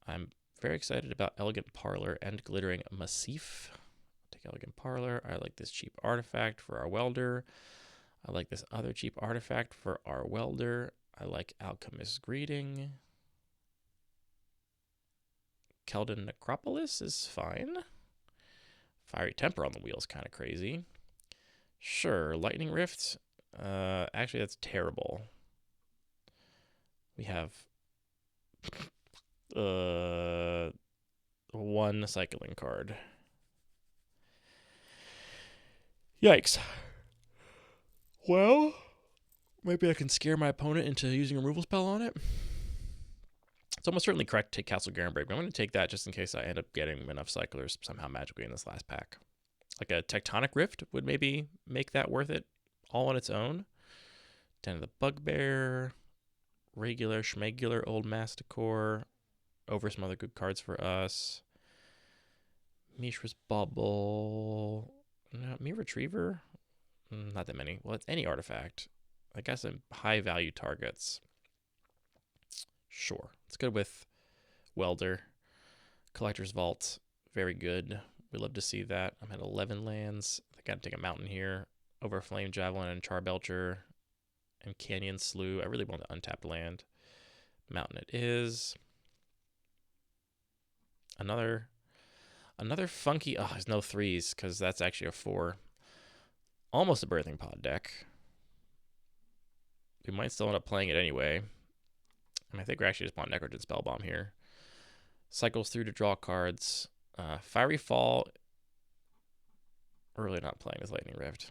I'm very excited about Elegant Parlor and Glittering Massif. Take Elegant Parlor. I like this cheap artifact for our welder. I like this other cheap artifact for our welder. I like Alchemist's Greeting. Keldon Necropolis is fine. Fiery Temper on the wheel is kind of crazy. Sure, Lightning Rift. Actually, that's terrible. We have 1 cycling card. Yikes. Well, maybe I can scare my opponent into using a removal spell on it. It's almost certainly correct to take Castle Garenberg, but I'm going to take that just in case I end up getting enough cyclers somehow magically in this last pack. Like a Tectonic Rift would maybe make that worth it all on its own. Den of the Bugbear, regular, schmegular Old Masticore, over some other good cards for us. Mishra's Bubble, no, Me Retriever, not that many. Well, it's any artifact. I guess in high value targets. Sure, it's good with Welder. Collector's Vault, very good. We love to see that. I'm at 11 lands. I gotta take a mountain here. Over Flame Javelin and Charbelcher and Canyon Slough. I really want to untap land. Mountain it is. Another funky... Oh, there's no 3s because that's actually a 4. Almost a Birthing Pod deck. We might still end up playing it anyway. And I think we're actually just playing Necrogen Spellbomb here. Cycles through to draw cards. Fiery Fall. We're really not playing this Lightning Rift.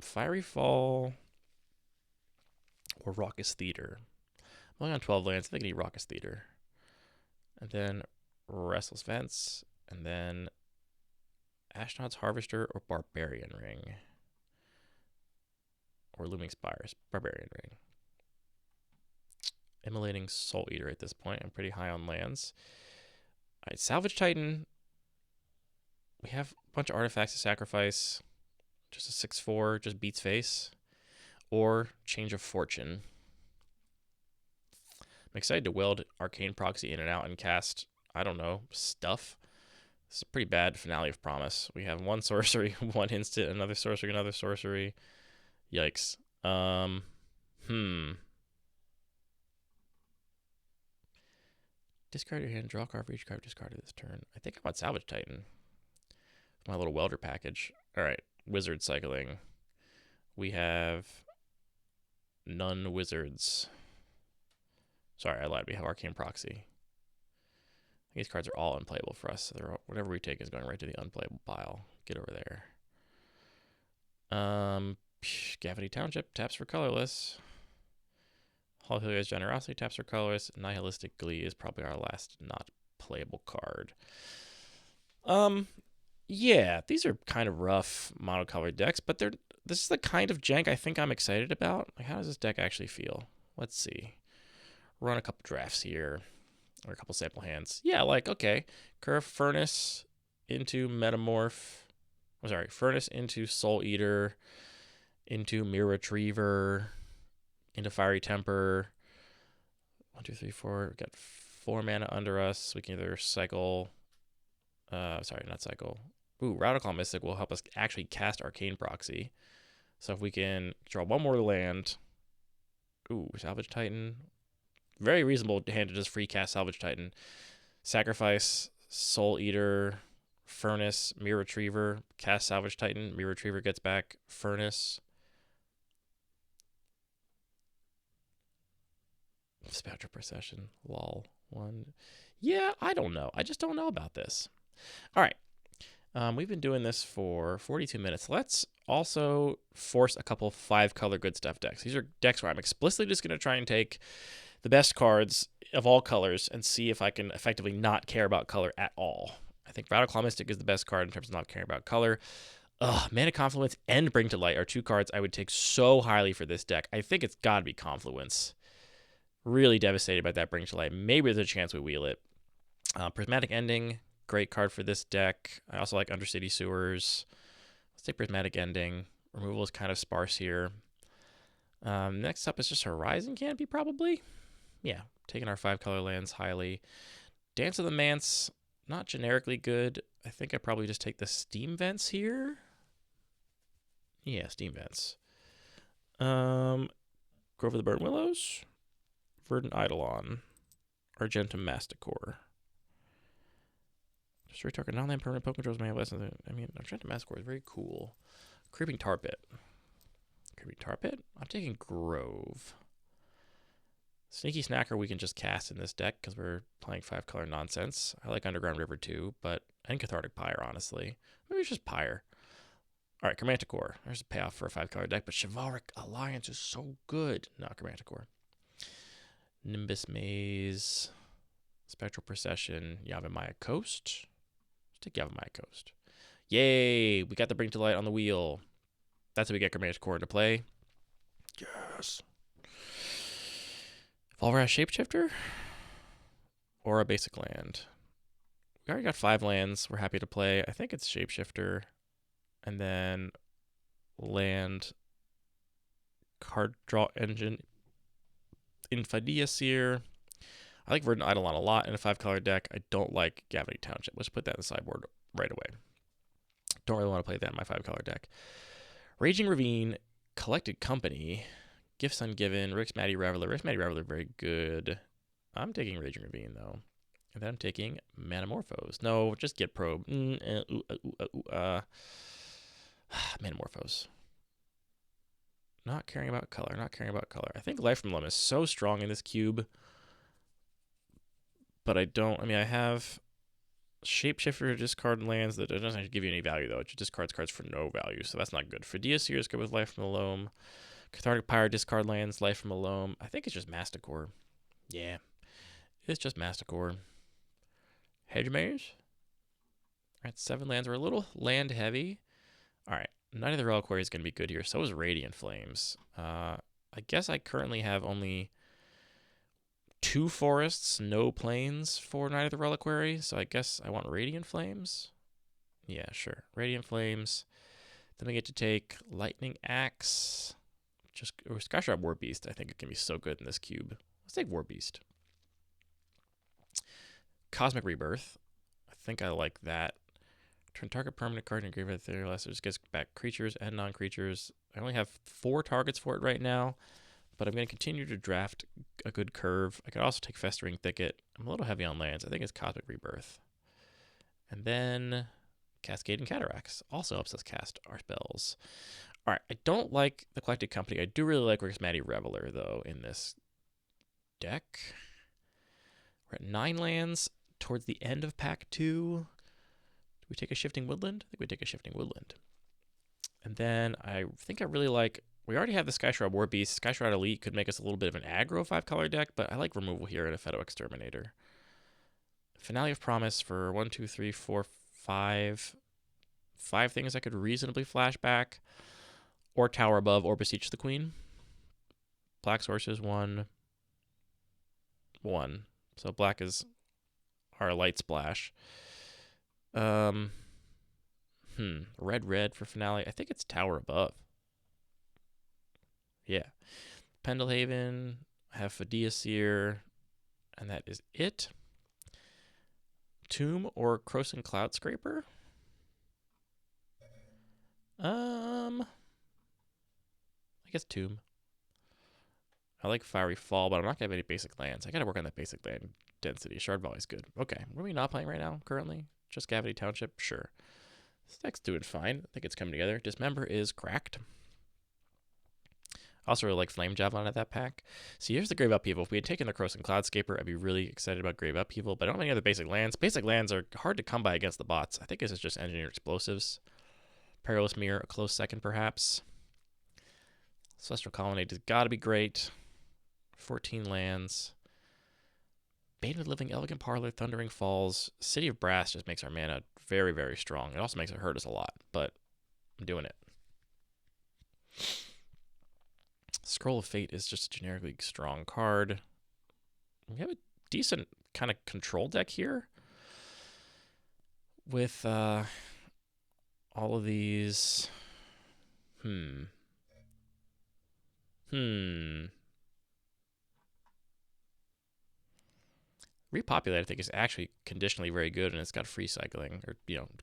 Fiery Fall or Raucous Theater. I'm only on 12 lands. I think I need Raucous Theater. And then Restless Vents. And then Astronaut's Harvester or Barbarian Ring. Or Looming Spires. Barbarian Ring. Immolating Soul Eater at this point. I'm pretty high on lands. Alright, Salvage Titan. We have a bunch of artifacts to sacrifice. Just a 6/4, just beats face. Or Change of Fortune. I'm excited to weld Arcane Proxy in and out and cast, I don't know, stuff. This is a pretty bad Finale of Promise. We have one sorcery, one instant, another sorcery, another sorcery. Yikes. Discard your hand, draw a card for each card discarded this turn. I think I want Salvage Titan. My little welder package. Alright, wizard cycling. We have none wizards. Sorry, I lied. We have Arcane Proxy. These cards are all unplayable for us. So whatever we take is going right to the unplayable pile. Get over there. Gavity Township taps for colorless. Hall Hilliard's Generosity taps for colorless. Nihilistic Glee is probably our last not playable card. Yeah, these are kind of rough monocolored decks, but this is the kind of jank I think I'm excited about. Like, how does this deck actually feel? Let's see. Run a couple drafts here, or a couple sample hands. Yeah, like, okay. Curve Furnace into Metamorph. I'm sorry, Furnace into Soul Eater, into Mirror Retriever, into Fiery Temper. 1, 2, 3, 4. We've got 4 mana under us. We can either cycle. Sorry, not cycle. Ooh, Radical Mystic will help us actually cast Arcane Proxy. So if we can draw one more land. Ooh, Salvage Titan. Very reasonable hand to just free cast Salvage Titan. Sacrifice, Soul Eater, Furnace, Mirror Retriever, cast Salvage Titan. Mirror Retriever gets back Furnace. Spectral Procession, lol. 1. Yeah, I don't know. I just don't know about this. All right. We've been doing this for 42 minutes. Let's also force a couple 5-color good stuff decks. These are decks where I'm explicitly just going to try and take the best cards of all colors and see if I can effectively not care about color at all. I think Radical Mystic is the best card in terms of not caring about color. Mana Confluence and Bring to Light are 2 cards I would take so highly for this deck. I think it's got to be Confluence. Really devastated by that Bring to Light. Maybe there's a chance we wheel it. Prismatic Ending, great card for this deck. I also like Undercity Sewers. Let's take Prismatic Ending. Removal is kind of sparse here. Next up is just Horizon Canopy, probably. Yeah, taking our 5-color lands highly. Dance of the Manse, not generically good. I think I probably just take the Steam Vents here. Yeah, Steam Vents. Grove of the Burnt Willows. Verdant Eidolon. Argentum Masticore. Destroy target non-land permanent Pokemon controls may have less than... I mean, Argentum Masticore is very cool. Creeping Tar Pit. Creeping Tar Pit? I'm taking Grove. Sneaky Snacker we can just cast in this deck because we're playing 5-color nonsense. I like Underground River too, and Cathartic Pyre, honestly. Maybe it's just Pyre. Alright, Chromanticore. There's a payoff for a 5-color deck, but Chivalric Alliance is so good. No, Chromanticore. Nimbus Maze. Spectral Procession. Yavimaya Coast. Let's take Yavimaya Coast. Yay! We got the Bring to Light on the wheel. That's how we get Chromanticore into play. Yes! Volrath Shapeshifter or a basic land. We already got 5 lands. We're happy to play. I think it's Shapeshifter. And then land card draw engine Infidia Seer. I like Verdant Eidolon a lot in a 5-color deck. I don't like Gavity Township. Let's put that in the sideboard right away. Don't really want to play that in my 5-color deck. Raging Ravine, Collected Company, Gifts Ungiven, Rick's Matty Reveler. Rick's Matty Reveler, very good. I'm taking Raging Ravine, though. And then I'm taking Manamorphose. No, just get Probe. Manamorphose. Not caring about color, not caring about color. I think Life from Limb is so strong in this cube. But I have Shapeshifter to discard lands that doesn't actually give you any value, though. It just discards cards for no value, so that's not good. Fredia Seer is good with Life from the Loam. Cathartic Pyre, discard lands, Life from Alone. I think it's just Masticore. Yeah, it's just Masticore. Hedge Maze. All right, 7 lands. We're a little land heavy. All right, Night of the Reliquary is going to be good here. So is Radiant Flames. I guess I currently have only 2 forests, no plains for Night of the Reliquary. So I guess I want Radiant Flames. Yeah, sure. Radiant Flames. Then we get to take Lightning Axe. Or Skyshroud War Beast. I think it can be so good in this cube. Let's take War Beast. Cosmic Rebirth. I think I like that. Turn target permanent card in graveyard theory lesser. Just gets back creatures and non-creatures. I only have 4 targets for it right now, but I'm going to continue to draft a good curve. I could also take Festering Thicket. I'm a little heavy on lands. I think it's Cosmic Rebirth. And then Cascade and Cataracts also helps us cast our spells. All right, I don't like the Collected Company. I do really like Rixmati Reveler, though, in this deck. We're at 9 lands towards the end of pack 2. We take a Shifting Woodland? I think we take a Shifting Woodland. And then I think I really like... We already have the Skyshroud War Beast. Skyshroud Elite could make us a little bit of an aggro 5-color deck, but I like removal here in a Pheto Exterminator. Finale of Promise for 1, 2, 3, 4, 5. 5 things I could reasonably flash back. Or Tower Above, or Beseech the Queen. Black sources, 1. 1. So black is our light splash. Red for Finale. I think it's Tower Above. Yeah. Pendelhaven. I have Fadea Seer. And that is it. Tomb or Croson Cloud Scraper? I guess Tomb. I like Fiery Fall, but I'm not going to have any basic lands. I got to work on that basic land density. Shard Volley's good. Okay. What are we not playing right now currently? Just Cavity Township? Sure. This deck's doing fine. I think it's coming together. Dismember is cracked. I also really like Flame Javelin at that pack. See, here's the Grave Upheaval. If we had taken the Croson Cloudscaper, I'd be really excited about Grave Upheaval, but I don't have any other basic lands. Basic lands are hard to come by against the bots. I think this is just Engineered Explosives. Perilous Mirror, a close second perhaps. Celestial Colonnade has got to be great. 14 lands. Bane of the Living, Elegant Parlor, Thundering Falls. City of Brass just makes our mana very, very strong. It also makes it hurt us a lot, but I'm doing it. Scroll of Fate is just a generically strong card. We have a decent kind of control deck here with all of these. Repopulate, I think, is actually conditionally very good, and it's got free cycling, or,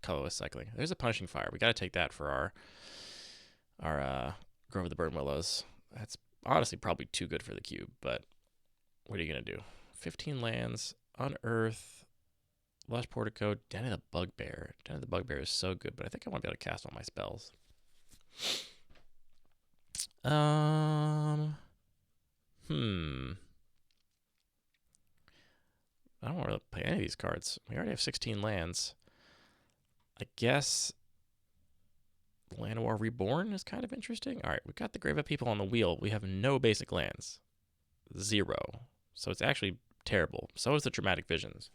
colorless cycling. There's a Punishing Fire. We got to take that for our Grove of the Burnt Willows. That's honestly probably too good for the cube, but what are you going to do? 15 lands, Unearth, Lush Portico, Den of the Bugbear. Den of the Bugbear is so good, but I think I want to be able to cast all my spells. I don't want to play any of these cards. We already have 16 lands. I guess Llanowar Reborn is kind of interesting. All right, we got the Grave Upheaval on the wheel. We have no basic lands. 0. So it's actually terrible. So is the Dramatic Visions.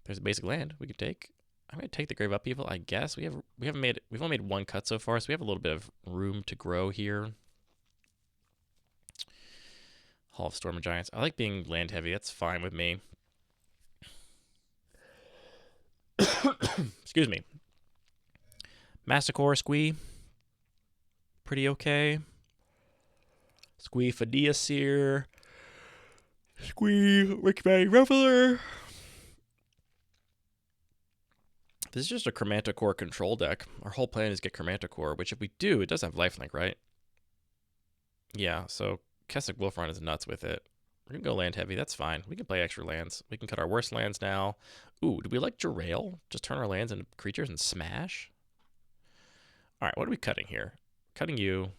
There's a basic land we could take. I'm going to take the Grave Upheaval, I guess. We've only made 1 cut so far, so we have a little bit of room to grow here. Hall of Storm of Giants. I like being land heavy. That's fine with me. Excuse me. Masticore, Squee. Pretty okay. Squee, Fadea Seer. Squee, Rixmati Reveler. This is just a Chromanticore control deck. Our whole plan is get Chromanticore, which if we do, it does have lifelink, right? Yeah, so Kessig Wolfron is nuts with it. We're going to go land heavy. That's fine. We can play extra lands. We can cut our worst lands now. Ooh, do we like Jerail? Just turn our lands into creatures and smash? All right, what are we cutting here? Cutting you.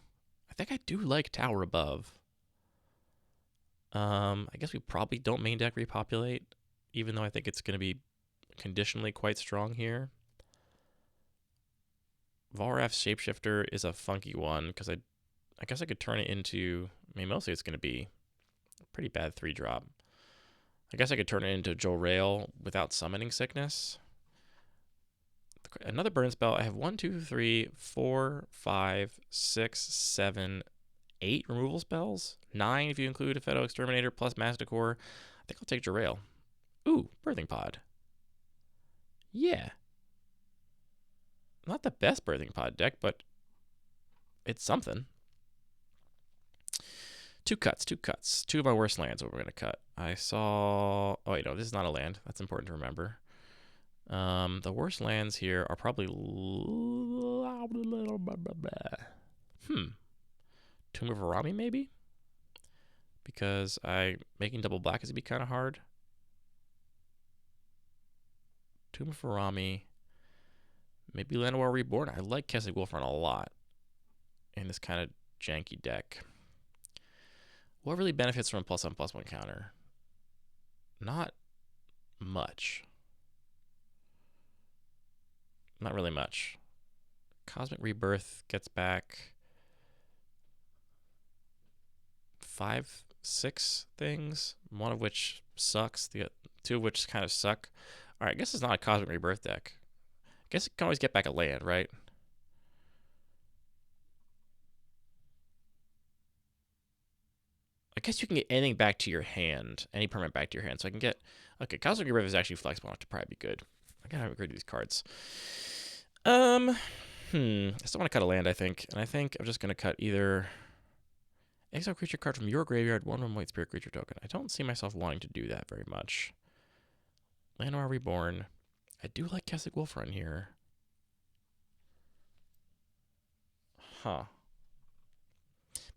I think I do like Tower Above. I guess we probably don't main deck Repopulate, even though I think it's going to be conditionally quite strong here. Volrath's Shapeshifter is a funky one because I I guess I could turn it into, I mean, mostly it's going to be a pretty bad 3-drop. I guess I could turn it into Joe Rail without summoning Sickness. Another burn spell. I have 1, 2, 3, 4, 5, 6, 7, 8 removal spells. 9 if you include a Feto Exterminator plus Masticore. I think I'll take Jarail. Ooh, Birthing Pod. Yeah. Not the best Birthing Pod deck, but it's something. 2 cuts. 2 of my worst lands what we're going to cut. I saw... Oh, wait, no, this is not a land. That's important to remember. The worst lands here are probably... Tomb of Arami, maybe? Because making double black is going to be kind of hard. Tomb of Arami. Maybe Llanowar Reborn. I like Kessig Wolfrun a lot in this kind of janky deck. What really benefits from a +1/+1 counter? Not much. Not really much. Cosmic Rebirth gets back 5, 6 things, one of which sucks, the 2 of which kind of suck. All right, I guess it's not a Cosmic Rebirth deck. I guess it can always get back a land, right? I guess you can get anything back to your hand, any permanent back to your hand. So I can get... Okay, Cosmic Rebirth is actually flexible enough to probably be good. I gotta upgrade these cards. I still want to cut a land, I think. And I think I'm just going to cut either... Exile creature card from your graveyard, 1/1 white spirit creature token. I don't see myself wanting to do that very much. Llanowar Reborn. I do like Kessig Wolfrun here. Huh.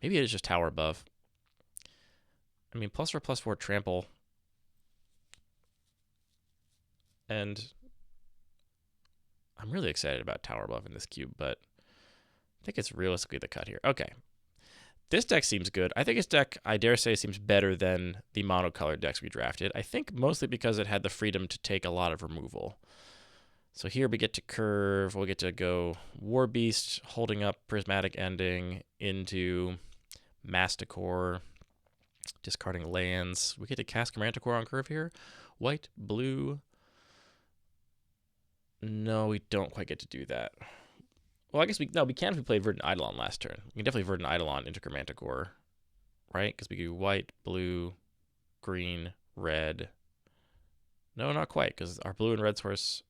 Maybe it is just Tower Above. I mean, +4/+4 trample. And I'm really excited about Tower Above in this cube, but I think it's realistically the cut here. Okay. This deck seems good. I think this deck, I dare say, seems better than the monocolored decks we drafted. I think mostly because it had the freedom to take a lot of removal. So here we get to curve. We'll get to go War Beast, holding up Prismatic Ending into Masticore, discarding lands. We get to cast Manticore on curve here. White, blue. No, we don't quite get to do that. Well, I guess we can if we played Verdant Eidolon last turn. We can definitely Verdant Eidolon into Manticore, right? Because we do white, blue, green, red. No, not quite, because our blue and red source...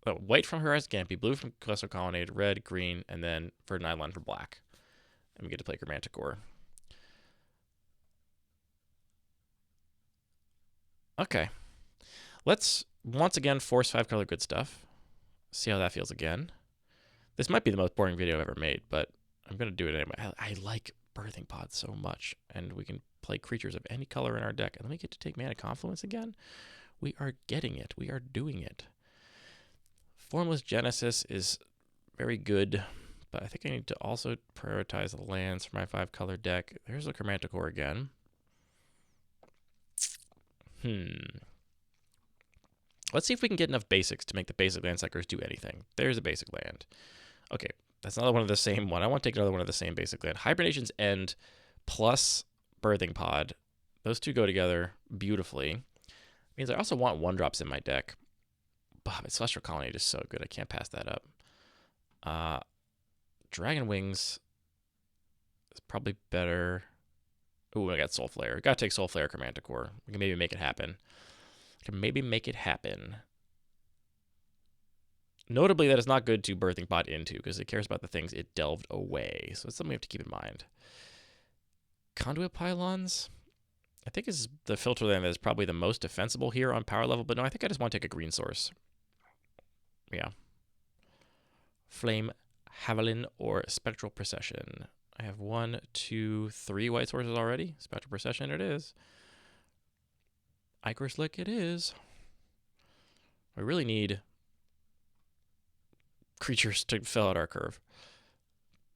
Oh, white from Horizon Canopy, blue from Colosseal Colonnade, red, green, and then Verdant Eidolon for black. And we get to play Manticore. Okay. Let's once again force 5-color good stuff. See how that feels again. This might be the most boring video I've ever made, but I'm going to do it anyway. I like Birthing Pod so much, and we can play creatures of any color in our deck. And then we get to take Mana Confluence again. We are getting it. We are doing it. Formless Genesis is very good, but I think I need to also prioritize the lands for my 5-color deck. There's a Manticore again. Let's see if we can get enough basics to make the basic land suckers do anything. There's a basic land. Okay, that's another one of the same one. I want to take another one of the same basic land. Hibernation's End plus Birthing Pod. Those two go together beautifully. Means I also want 1-drops in my deck. But Celestial Colonnade is so good. I can't pass that up. Dragon Wings is probably better. Ooh, I got Soul Flare. Gotta take Soul Flare or Manticore. We can maybe make it happen. Notably, that is not good to Birthing Pod into because it cares about the things it delved away. So it's something we have to keep in mind. Conduit Pylons, I think is the filter land that is probably the most defensible here on power level. But no, I think I just want to take a green source. Yeah. Flame Javelin or Spectral Procession. I have 1, 2, 3 white sources already. Spectral Procession it is. Ichor Slick it is. We really need creatures to fill out our curve.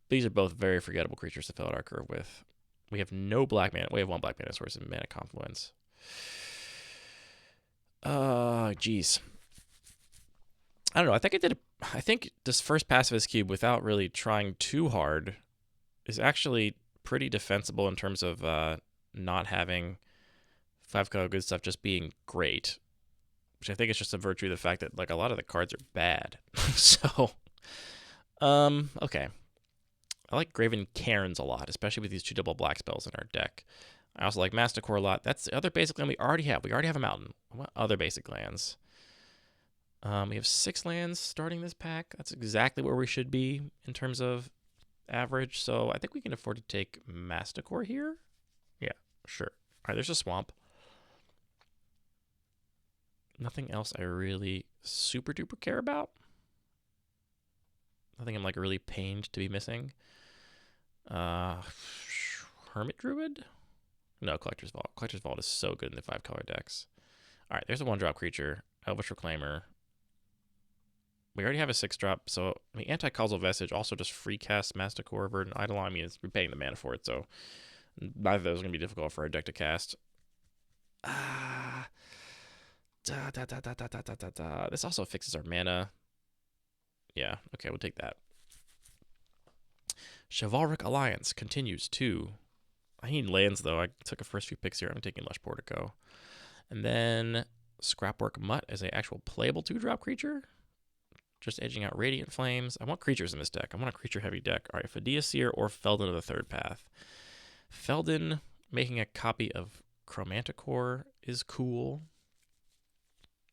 These are both very forgettable creatures to fill out our curve with. We have no black mana. We have 1 black mana source and Mana Confluence. Geez. I don't know. I think this first pass of this cube without really trying too hard is actually pretty defensible in terms of not having 5-color good stuff just being great, which I think is just a virtue of the fact that like a lot of the cards are bad. So, okay. I like Graven Cairns a lot, especially with these 2 double black spells in our deck. I also like Masticore a lot. That's the other basic land we already have. We already have a mountain. What other basic lands? We have 6 lands starting this pack. That's exactly where we should be in terms of average. So I think we can afford to take Masticore here. Yeah, sure. All right, there's a swamp. Nothing else I really super duper care about. Nothing I'm like really pained to be missing. Hermit Druid? No, Collector's Vault. Collector's Vault is so good in the 5-color decks. All right, there's a 1-drop creature. Elvish Reclaimer. We already have a 6-drop, so I mean, Anti-Causal Vestige also just free cast Masticore, Verdant Eidolon. I mean, it's repaying the mana for it, so neither of those are going to be difficult for our deck to cast. This also fixes our mana. Yeah, okay, we'll take that. Chivalric Alliance continues to. I need lands, though. I took a first few picks here. I'm taking Lush Portico. And then Scrapwork Mutt as an actual playable 2-drop creature. Just edging out Radiant Flames. I want creatures in this deck. I want a creature-heavy deck. All right, Fidea Seer or Feldon of the Third Path. Feldon making a copy of Chromanticore is cool.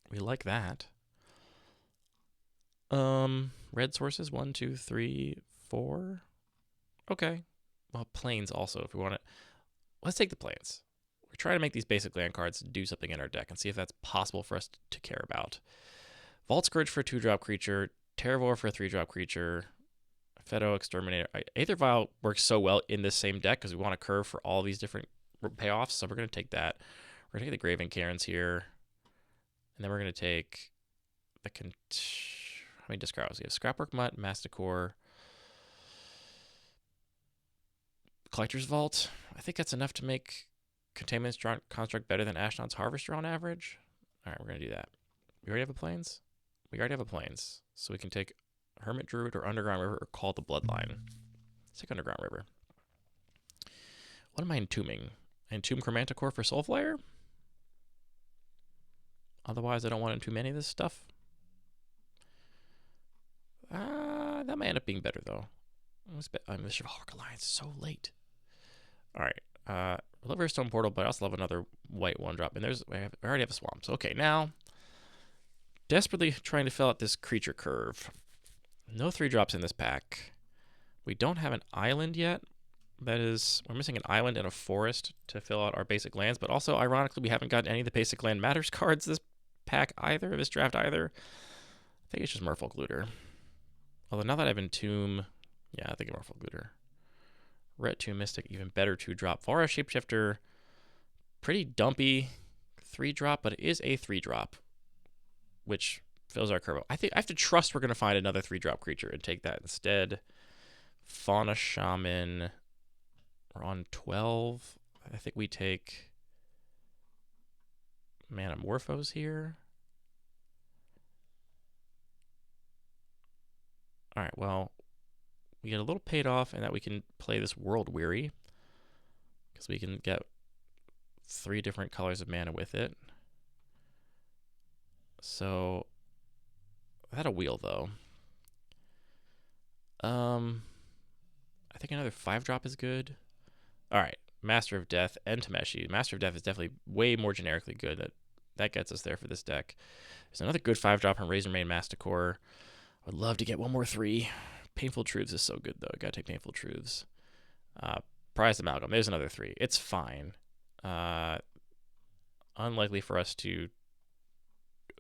We like that. Red sources, 1, 2, 3, 4. Okay. Well, plains also, if we want it. Let's take the plains. We're trying to make these basic land cards do something in our deck and see if that's possible for us to care about. Vault Scourge for a 2-drop creature, Terravor for a 3-drop creature, Fedo Exterminator. Aether Vial works so well in this same deck because we want a curve for all these different payoffs, so we're going to take that. We're going to take the Graven Cairns here, and then we're going to take the... How many discards? We have Scrapwork Mutt, Masticore, Collector's Vault. I think that's enough to make Containment Construct better than Ashnod's Harvester on average. All right, we're going to do that. We already have a plains? We already have a plains. So we can take Hermit Druid or Underground River or Call the Bloodline. Let's take Underground River. What am I entombing? I entomb Chromanticore for Soulflare? Otherwise, I don't want to entomb any of this stuff. That might end up being better, though. The Chivalric Alliance is so late. All right. I love Stone Portal, but I also love another white 1-drop. And I already have a swamp. So, okay, now, desperately trying to fill out this creature curve. No 3-drops in this pack. We don't have an island yet. That is, we're missing an island and a forest to fill out our basic lands. But also, ironically, we haven't gotten any of the Basic Land Matters cards this pack either, this draft either. I think it's just Merfolk Looter. Although now that I've entomb, yeah, I think it's Merfolk Looter. Ret 2 Mystic, even better 2-drop. Vara Shapeshifter, pretty dumpy 3-drop, but it is a 3-drop, which fills our curve. I think I have to trust we're going to find another 3-drop creature and take that instead. Fauna Shaman, we're on 12. I think we take Manamorphose here. All right, well, we get a little paid off in that we can play this World Weary because we can get 3 different colors of mana with it. So, I had a wheel, though. I think another 5-drop is good. All right, Master of Death and Tameshi. Master of Death is definitely way more generically good. That gets us there for this deck. There's another good 5-drop from Razormane Masticore. I would love to get one more 3. Painful Truths is so good, though. Gotta take Painful Truths. Prized Amalgam. There's another 3. It's fine. Unlikely for us to...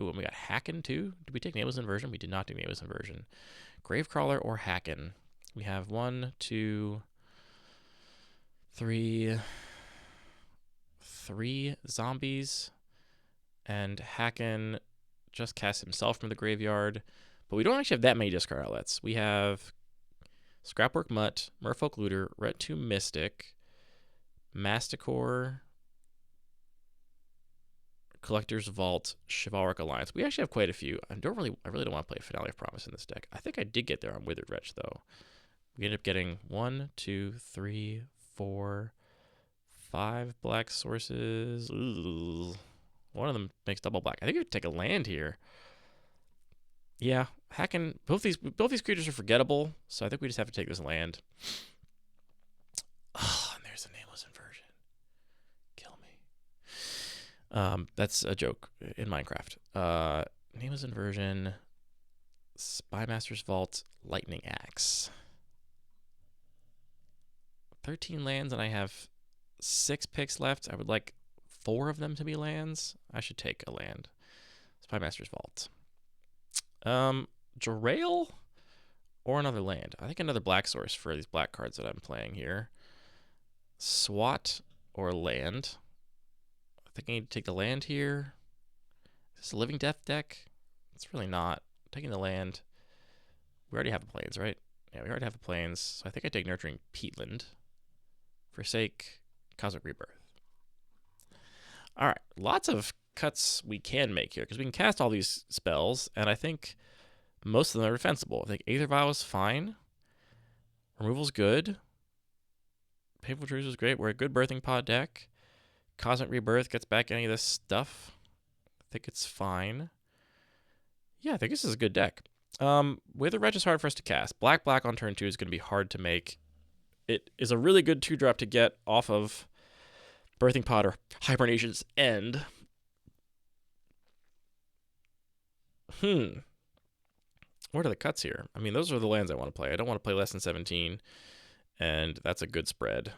Ooh, and we got Hacken, too. Did we take Nameless Inversion? We did not do Nameless Inversion. Gravecrawler or Hacken. We have 1, 2, 3 zombies. And Hacken just casts himself from the graveyard. But we don't actually have that many discard outlets. We have Scrapwork Mutt, Merfolk Looter, Ret 2 Mystic, Masticore, Collector's Vault, Chivalric Alliance. We actually have quite a few. I really don't want to play Finale of Promise in this deck. I think I did get there on Withered Wretch, though. We end up getting 1, 2, 3, 4, 5 black sources. Ooh. One of them makes double black. I think we could take a land here. Yeah, hacking both these creatures are forgettable, so I think we just have to take this land. Oh, and there's a nameless inversion. Kill me. That's a joke in Minecraft. Nameless inversion, Spymaster's Vault, Lightning Axe. 13 lands, and I have 6 picks left. I would like 4 of them to be lands. I should take a land. Spymaster's Vault. Jarail or another land. I think another black source for these black cards that I'm playing here. SWAT or land. I think I need to take the land here. Is this a Living Death deck? It's really not. I'm taking the land. We already have the plains, right? Yeah, we already have the plains. So I think I take Nurturing Peatland. Forsake, Cosmic Rebirth. All right, lots of cuts we can make here because we can cast all these spells, and I think most of them are defensible. I think Aether Vial is fine. Removal's good. Painful Truths is great. We're a good Birthing Pod deck. Cosmic Rebirth gets back any of this stuff. I think it's fine. Yeah, I think this is a good deck. Wither Wretch is hard for us to cast. Black on turn 2 is going to be hard to make. It is a really good 2-drop to get off of Birthing Pod or Hibernation's End. What are the cuts here? I mean, those are the lands I want to play. I don't want to play less than 17, and that's a good spread.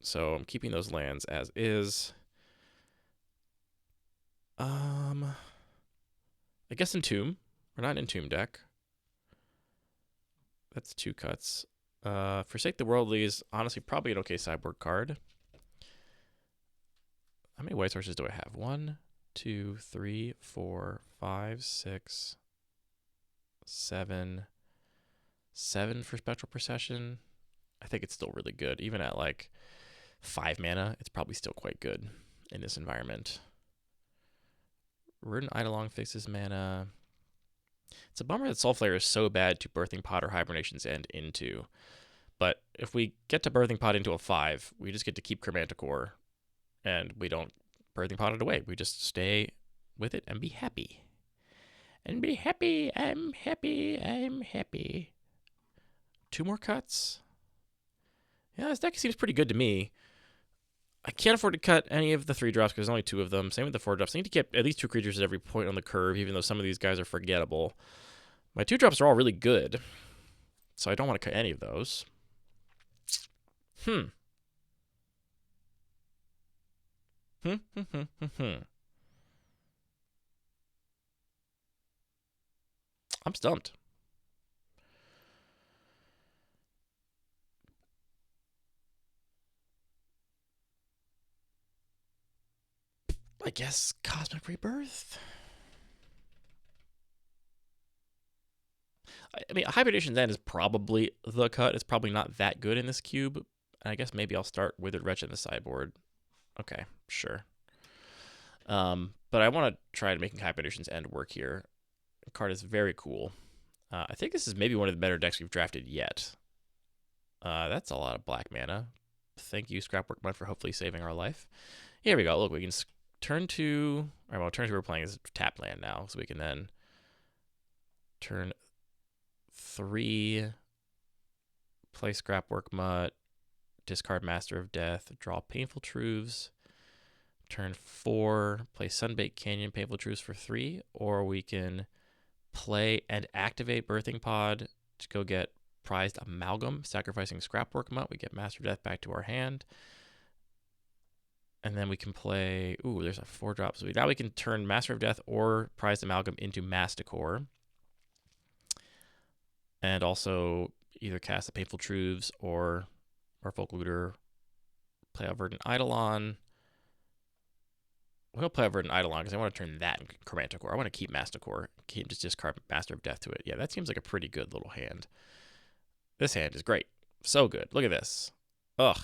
So I'm keeping those lands as is. I guess Entomb. We're not an Entomb deck. That's 2 cuts. Forsake the Worldly is honestly probably an okay sideboard card. How many white sources do I have? 1, 2, 3, 4, 5, 6, 7. 7 for Spectral Procession. I think it's still really good. Even at like 5 mana, it's probably still quite good in this environment. Verdant Eidolon fixes mana. It's a bummer that Soulflare is so bad to Birthing Pod or Hibernation's End into. But if we get to Birthing Pod into a 5, we just get to keep Chromanticore, and we don't Birthing Pod it away. We just stay with it and be happy. And be happy, I'm happy, I'm happy. 2 more cuts. Yeah, this deck seems pretty good to me. I can't afford to cut any of the 3-drops because there's only 2 of them. Same with the 4-drops. I need to get at least 2 creatures at every point on the curve, even though some of these guys are forgettable. My 2-drops are all really good, so I don't want to cut any of those. I'm stumped. I guess Cosmic Rebirth. I mean, Hibernation's End is probably the cut. It's probably not that good in this cube. And I guess maybe I'll start Withered Wretch in the sideboard. Okay, sure. But I want to try making Hibernation's End work here. The card is very cool. I think this is maybe one of the better decks we've drafted yet. That's a lot of black mana. Thank you, Scrapwork Mud, for hopefully saving our life. Here we go. Look, we can turn 2. All right, well, turn 2 we're playing is tap land now, so we can then turn 3, play Scrapwork Mutt, discard Master of Death, draw Painful Truths, turn 4, play Sunbaked Canyon, Painful Truths for 3, or we can play and activate Birthing Pod to go get Prized Amalgam, sacrificing Scrapwork Mutt. We get Master of Death back to our hand. And then we can play, ooh, there's a 4-drop. So now we can turn Master of Death or Prized Amalgam into Masticore. And also either cast the Painful Truths or Merfolk Looter, play out Verdant Eidolon. We'll play out Verdant Eidolon because I want to turn that into Chromanticore. I want to keep Masticore, just discard Master of Death to it. Yeah, that seems like a pretty good little hand. This hand is great. So good. Look at this. Ugh.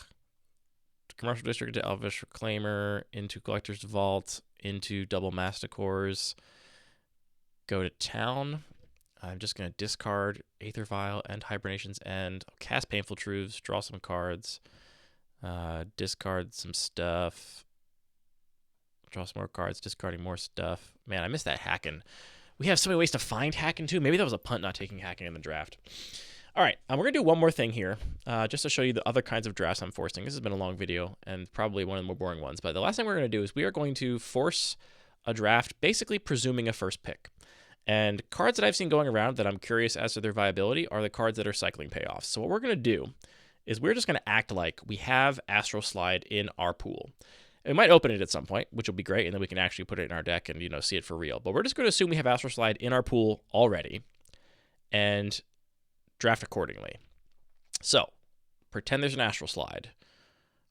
Commercial District to Elvish Reclaimer, into Collector's Vault, into double Masticores. Go to town. I'm just going to discard Aether Vial and Hibernation's End, cast Painful Truths, draw some cards, discard some stuff, draw some more cards, discarding more stuff. Man, I missed that Hacken. We have so many ways to find Hacken, too. Maybe that was a punt not taking Hacken in the draft. All right, we're going to do one more thing here, just to show you the other kinds of drafts I'm forcing. This has been a long video and probably one of the more boring ones, but the last thing we're going to do is we are going to force a draft, basically presuming a first pick. And cards that I've seen going around that I'm curious as to their viability are the cards that are cycling payoffs. So what we're going to do is we're just going to act like we have Astral Slide in our pool. And we might open it at some point, which will be great, and then we can actually put it in our deck and, see it for real. But we're just going to assume we have Astral Slide in our pool already and draft accordingly. So, pretend there's an Astral Slide.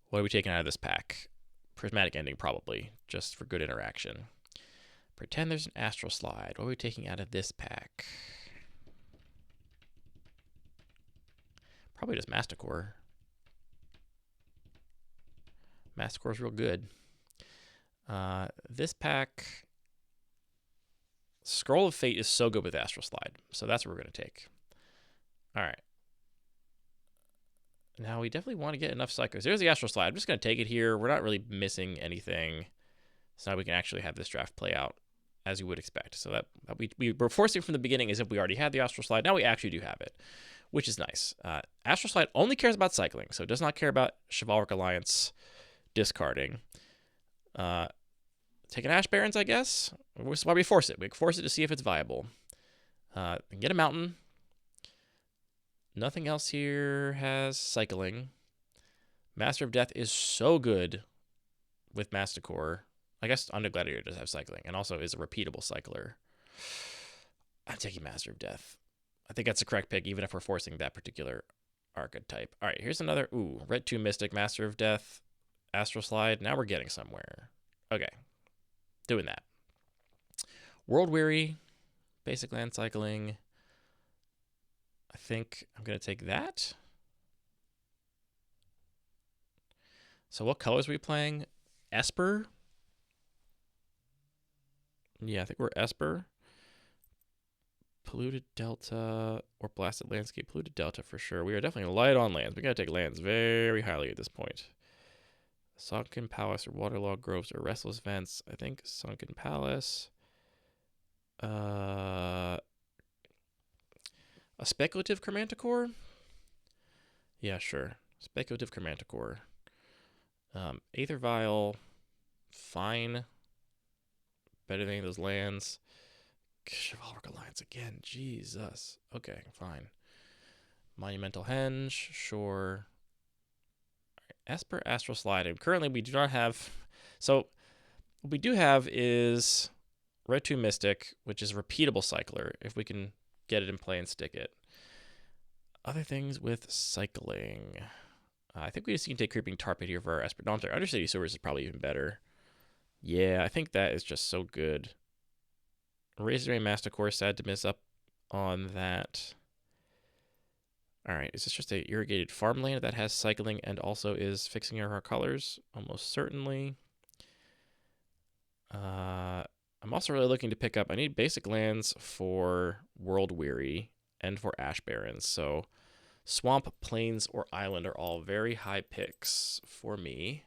What are we taking out of this pack? Prismatic Ending, probably, just for good interaction. Pretend there's an Astral Slide. What are we taking out of this pack? Probably just Masticore. Masticore's real good. This pack, Scroll of Fate is so good with Astral Slide, so that's what we're going to take. All right. Now, we definitely want to get enough cyclers. There's the Astral Slide. I'm just going to take it here. We're not really missing anything. So now we can actually have this draft play out as you would expect. So that we were forcing from the beginning as if we already had the Astral Slide. Now we actually do have it, which is nice. Astral Slide only cares about cycling, so it does not care about Chivalric Alliance discarding. Taking Ash Barrens, I guess. That's why we force it. We force it to see if it's viable. Get a mountain. Nothing else here has cycling. Master of Death is so good with Masticore. I guess Undead Gladiator does have cycling and also is a repeatable cycler. I'm taking Master of Death. I think that's the correct pick, even if we're forcing that particular archetype. All right, here's another. Ooh, Red 2 Mystic, Master of Death, Astral Slide. Now we're getting somewhere. Okay, doing that. World Weary, basic land cycling. I think I'm going to take that. So what colors are we playing? Esper? Yeah, I think we're Esper. Polluted Delta or Blasted Landscape. Polluted Delta for sure. We are definitely light on lands. We got to take lands very highly at this point. Sunken Palace or Waterlogged Groves or Restless Vents. I think Sunken Palace. A Speculative Chromanticore? Yeah, sure. Speculative Chromanticore. Aether Vial. Fine. Better than any of those lands. Chivalric Alliance again. Jesus. Okay, fine. Monumental Henge. Sure. Right, Esper Astral Slide. And currently we do not have... So, what we do have is Red 2 Mystic, which is a repeatable cycler, if we can get it in play and stick it. Other things with cycling. I think we just can take Creeping Tar Pit here for our Esper. No, I'm sorry. Undercity Sewers is probably even better. Yeah, I think that is just so good. Razorray Masticore, sad to miss up on that. All right, is this just a irrigated farmland that has cycling and also is fixing our colors? Almost certainly. I'm also really looking to pick up. I need basic lands for World Weary and for Ash Barrens. So Swamp, Plains, or Island are all very high picks for me.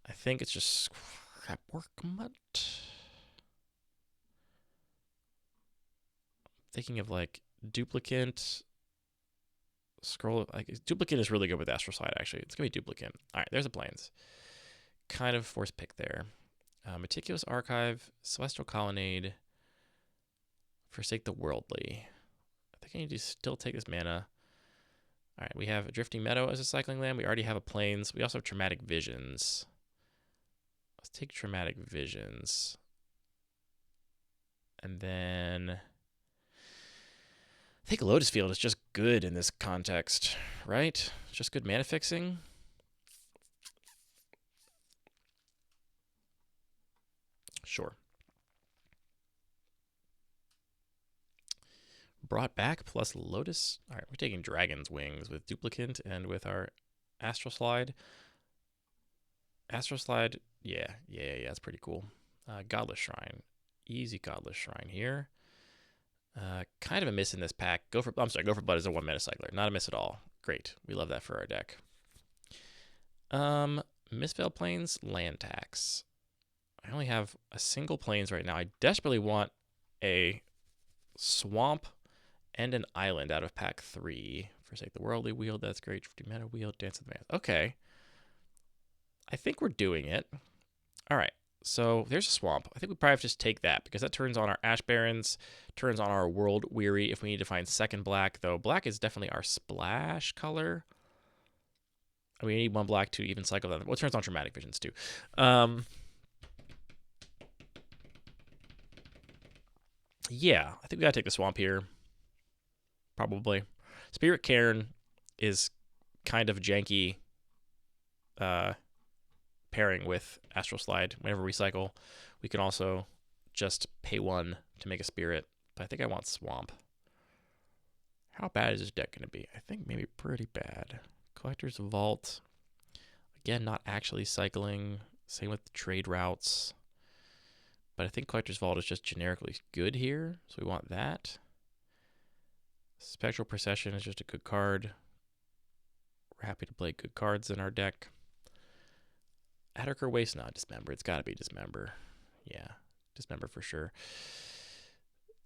I think it's just crap work mud. Thinking of like Duplicant. Scroll. Like Duplicant is really good with Astral Slide, actually. It's going to be Duplicant. All right, there's a Plains. Kind of forced pick there. Meticulous Archive, Celestial Colonnade, Forsake the Worldly. I think I need to still take this mana. All right, we have a Drifting Meadow as a cycling land. We already have a Plains. We also have Traumatic Visions. Let's take Traumatic Visions. And then I think Lotus Field is just good in this context, right? Just good mana fixing. Sure. Brought Back plus Lotus. All right, we're taking Dragon's Wings with Duplicant and with our Astral Slide. Astral Slide, yeah, that's pretty cool. Godless Shrine. Easy Godless Shrine here. Kind of a miss in this pack. Go for Blood is a 1-mana cycler. Not a miss at all. Great. We love that for our deck. Mistveiled Plains, land tax. I only have a single plains right now. I desperately want a swamp and an island out of pack 3. Forsake the Worldly Wield, that's great. 50 mana wield, Dance of the Man. Okay. I think we're doing it. All right. So there's a swamp. I think we probably have to just take that because that turns on our Ash Barrens, turns on our World Weary if we need to find second black, though black is definitely our splash color. We need 1 black to even cycle that. Well, it turns on Traumatic Visions too. Yeah, I think we gotta take the swamp here. Probably. Spirit Cairn is kind of janky pairing with Astral Slide. Whenever we cycle, we can also just pay 1 to make a spirit. But I think I want swamp. How bad is this deck going to be? I think maybe pretty bad. Collector's Vault. Again, not actually cycling. Same with the trade routes. But I think Collector's Vault is just generically good here. So we want that. Spectral Procession is just a good card. We're happy to play good cards in our deck. Atterker Waste, not Dismember. It's got to be Dismember. Yeah, Dismember for sure.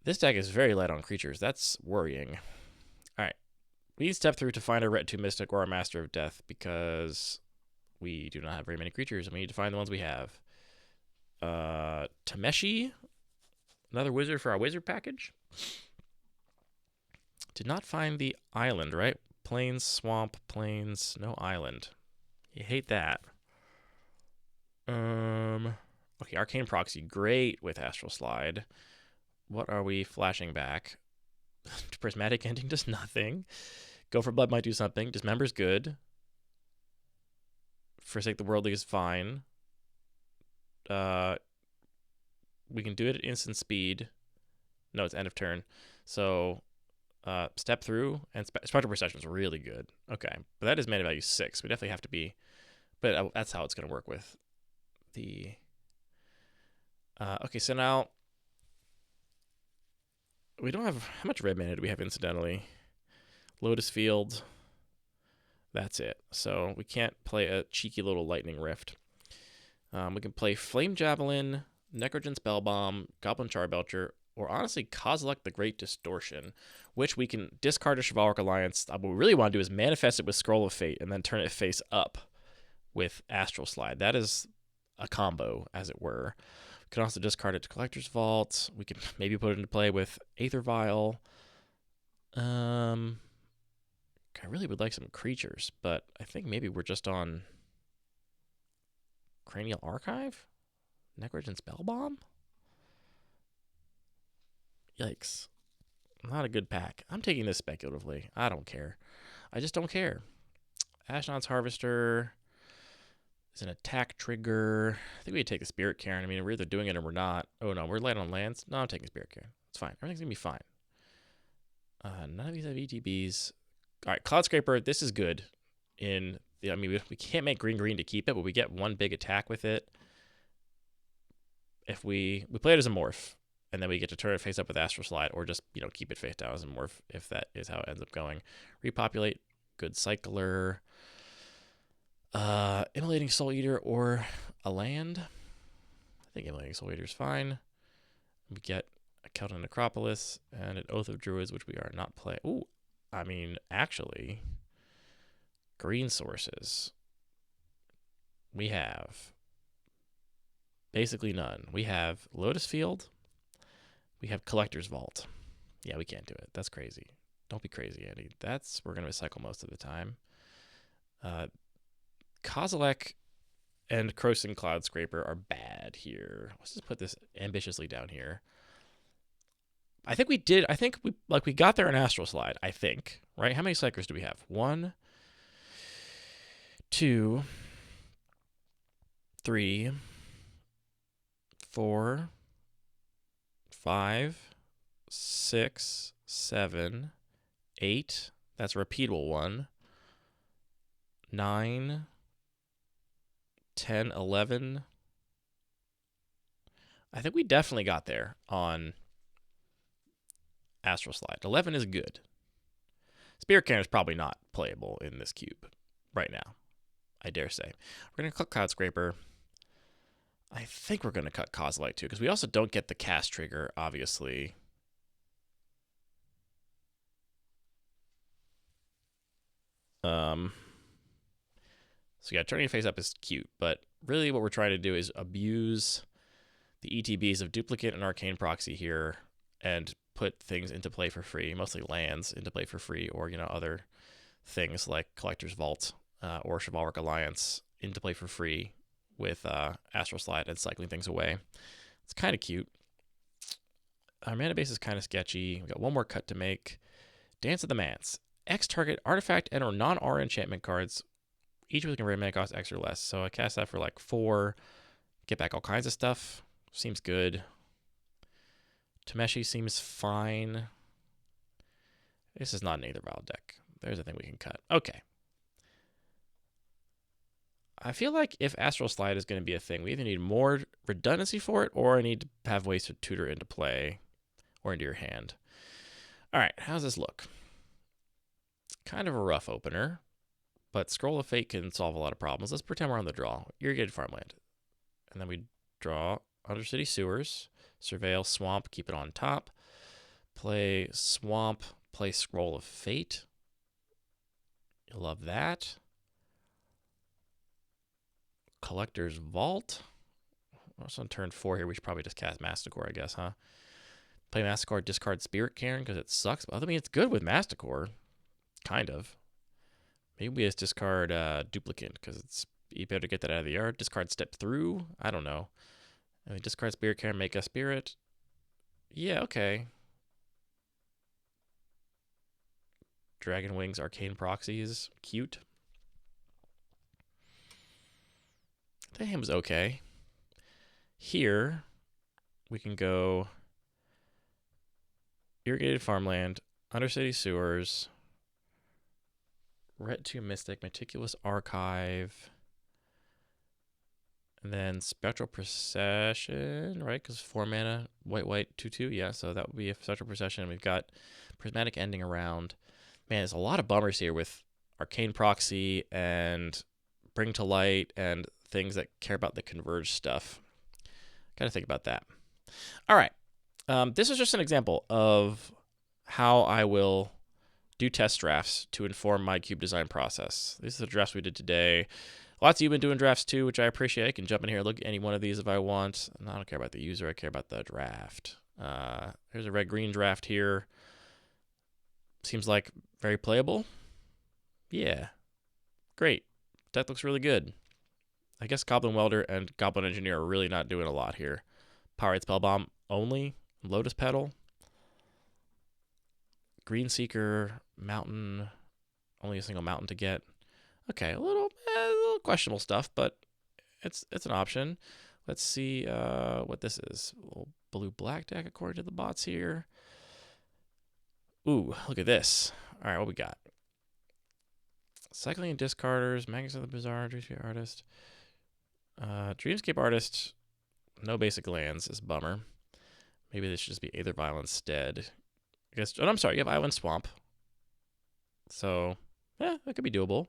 This deck is very light on creatures. That's worrying. All right. We need Step Through to find our Ret 2 Mystic or our Master of Death because we do not have very many creatures, and we need to find the ones we have. Tameshi, another wizard for our wizard package. Did not find the island, right? Plains, swamp, plains, no island. You hate that. Okay, Arcane Proxy, great with Astral Slide. What are we flashing back? Prismatic Ending does nothing. Go for Blood might do something. Dismember's good. Forsake the Worldly is fine. We can do it at instant speed. No, it's end of turn. So, Step Through and Spectral Procession is really good. Okay, but that is mana value 6. We definitely have to be. But that's how it's going to work with the. Okay, so now we don't have. How much red mana do we have incidentally? Lotus Field. That's it. So we can't play a cheeky little Lightning Rift. We can play Flame Javelin, Necrogen Spellbomb, Goblin Charbelcher, or honestly Kozilek the Great Distortion, which we can discard a Chivalric Alliance. What we really want to do is manifest it with Scroll of Fate and then turn it face up with Astral Slide. That is a combo, as it were. We can also discard it to Collector's Vault. We can maybe put it into play with Aether Vial. I really would like some creatures, but I think maybe we're just on Cranial Archive? Necrogen Spellbomb? Yikes. Not a good pack. I'm taking this speculatively. I don't care. I just don't care. Ashnod's Harvester is an attack trigger. I think we take the Spirit Cairn. I mean, we're either doing it or we're not. Oh, no, we're light on lands. No, I'm taking Spirit Cairn. It's fine. Everything's going to be fine. None of these have ETBs. All right, Cloud Scraper, this is good. I mean, we can't make green to keep it, but we get 1 big attack with it. If we play it as a morph, and then we get to turn it face up with Astral Slide, or just, keep it face down as a morph, if that is how it ends up going. Repopulate, good cycler. Immolating Soul Eater or a land. I think Immolating Soul Eater is fine. We get a Keldon Necropolis and an Oath of Druids, which we are not playing. Ooh, I mean, actually, green sources. We have basically none. We have Lotus Field. We have Collector's Vault. Yeah, we can't do it. That's crazy. Don't be crazy, Andy. We're going to recycle most of the time. Kozilek and Croson Cloud Scraper are bad here. Let's just put this ambitiously down here. I think we got there in Astral Slide, I think. Right? How many cyclers do we have? 1, 2, 3, 4, 5, 6, 7, 8. That's a repeatable 1. 9, 10, 11. I think we definitely got there on Astral Slide. 11 is good. Spirit Cannon is probably not playable in this cube right now, I dare say. We're going to cut Cloud Scraper. I think we're going to cut Coslight too, because we also don't get the cast trigger, obviously. So yeah, turning your face up is cute, but really what we're trying to do is abuse the ETBs of Duplicate and Arcane Proxy here and put things into play for free, mostly lands into play for free, or, you know, other things like Collector's Vault or Chivalric Alliance into play for free with Astral Slide and cycling things away. It's kind of cute. Our mana base is kind of sketchy. We've got one more cut to make. Dance of the Mance. X target artifact and or non-aura enchantment cards, each with a converted mana cost X or less. So I cast that for like 4, get back all kinds of stuff. Seems good. Tameshi seems fine. This is not an Aether Vial deck. There's a thing we can cut. Okay. I feel like if Astral Slide is going to be a thing, we either need more redundancy for it, or I need to have ways to tutor into play or into your hand. All right, how's this look? Kind of a rough opener, but Scroll of Fate can solve a lot of problems. Let's pretend we're on the draw. Irrigated Farmland. And then we draw Undercity Sewers, Surveil Swamp, keep it on top. Play Swamp, play Scroll of Fate. You'll love that. Collector's Vault. Also on turn 4 here, we should probably just cast Masticore, I guess, huh? Play Masticore, discard Spirit Cairn because it sucks. But I mean, it's good with Masticore. Kind of. Maybe we just discard Duplicate because it's you better get that out of the yard. Discard Step Through. I don't know. I mean, discard Spirit Cairn, make a Spirit. Yeah, okay. Dragon Wings, Arcane Proxies. Cute. That hand was okay. Here, we can go Irrigated Farmland, Undercity Sewers, Ret 2 Mystic, Meticulous Archive, and then Spectral Procession, right? Because 4 mana, white, 2/2. Yeah, so that would be a Spectral Procession. We've got Prismatic Ending around. Man, there's a lot of bummers here with Arcane Proxy and Bring to Light and things that care about the converged stuff. Got to think about that. All right. This is just an example of how I will do test drafts to inform my cube design process. These are the drafts we did today. Lots of you have been doing drafts too, which I appreciate. I can jump in here and look at any one of these if I want. And I don't care about the user. I care about the draft. Here's a red-green draft here. Seems like very playable. Yeah. Great. That looks really good. I guess Goblin Welder and Goblin Engineer are really not doing a lot here. Power Spellbomb only. Lotus Petal. Green Seeker, Mountain. Only a single mountain to get. Okay, a little questionable stuff, but it's an option. Let's see what this is. A little blue-black deck according to the bots here. Ooh, look at this. All right, what we got? Cycling and Discarders, Magnus of the Bizarre, Dreamscape Artist. Dreamscape Artist, no basic lands is a bummer. Maybe this should just be Aether Vial instead. I guess, oh, I'm sorry, you have Island Swamp. So, yeah, that could be doable.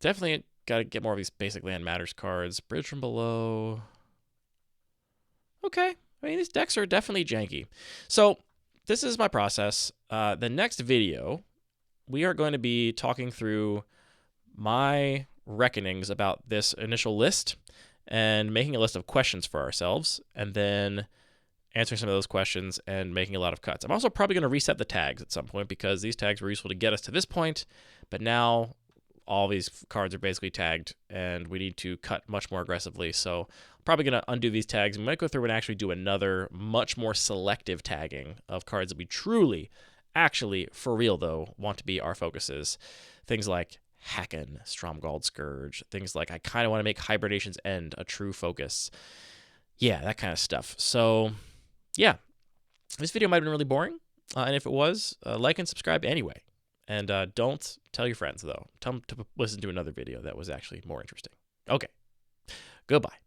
Definitely got to get more of these basic land matters cards. Bridge from Below. Okay. I mean, these decks are definitely janky. So, this is my process. The next video, we are going to be talking through my reckonings about this initial list and making a list of questions for ourselves, and then answering some of those questions and making a lot of cuts. I'm also probably going to reset the tags at some point because these tags were useful to get us to this point, but now all these cards are basically tagged and we need to cut much more aggressively. So I'm probably going to undo these tags. We might go through and actually do another much more selective tagging of cards that we truly, actually, for real though, want to be our focuses. Things like Hacken, Stromgald Scourge, things like I kind of want to make Hibernation's End a true focus. Yeah, that kind of stuff. So, yeah, this video might have been really boring, and if it was, like and subscribe anyway. And don't tell your friends, though. Tell them to listen to another video that was actually more interesting. Okay, goodbye.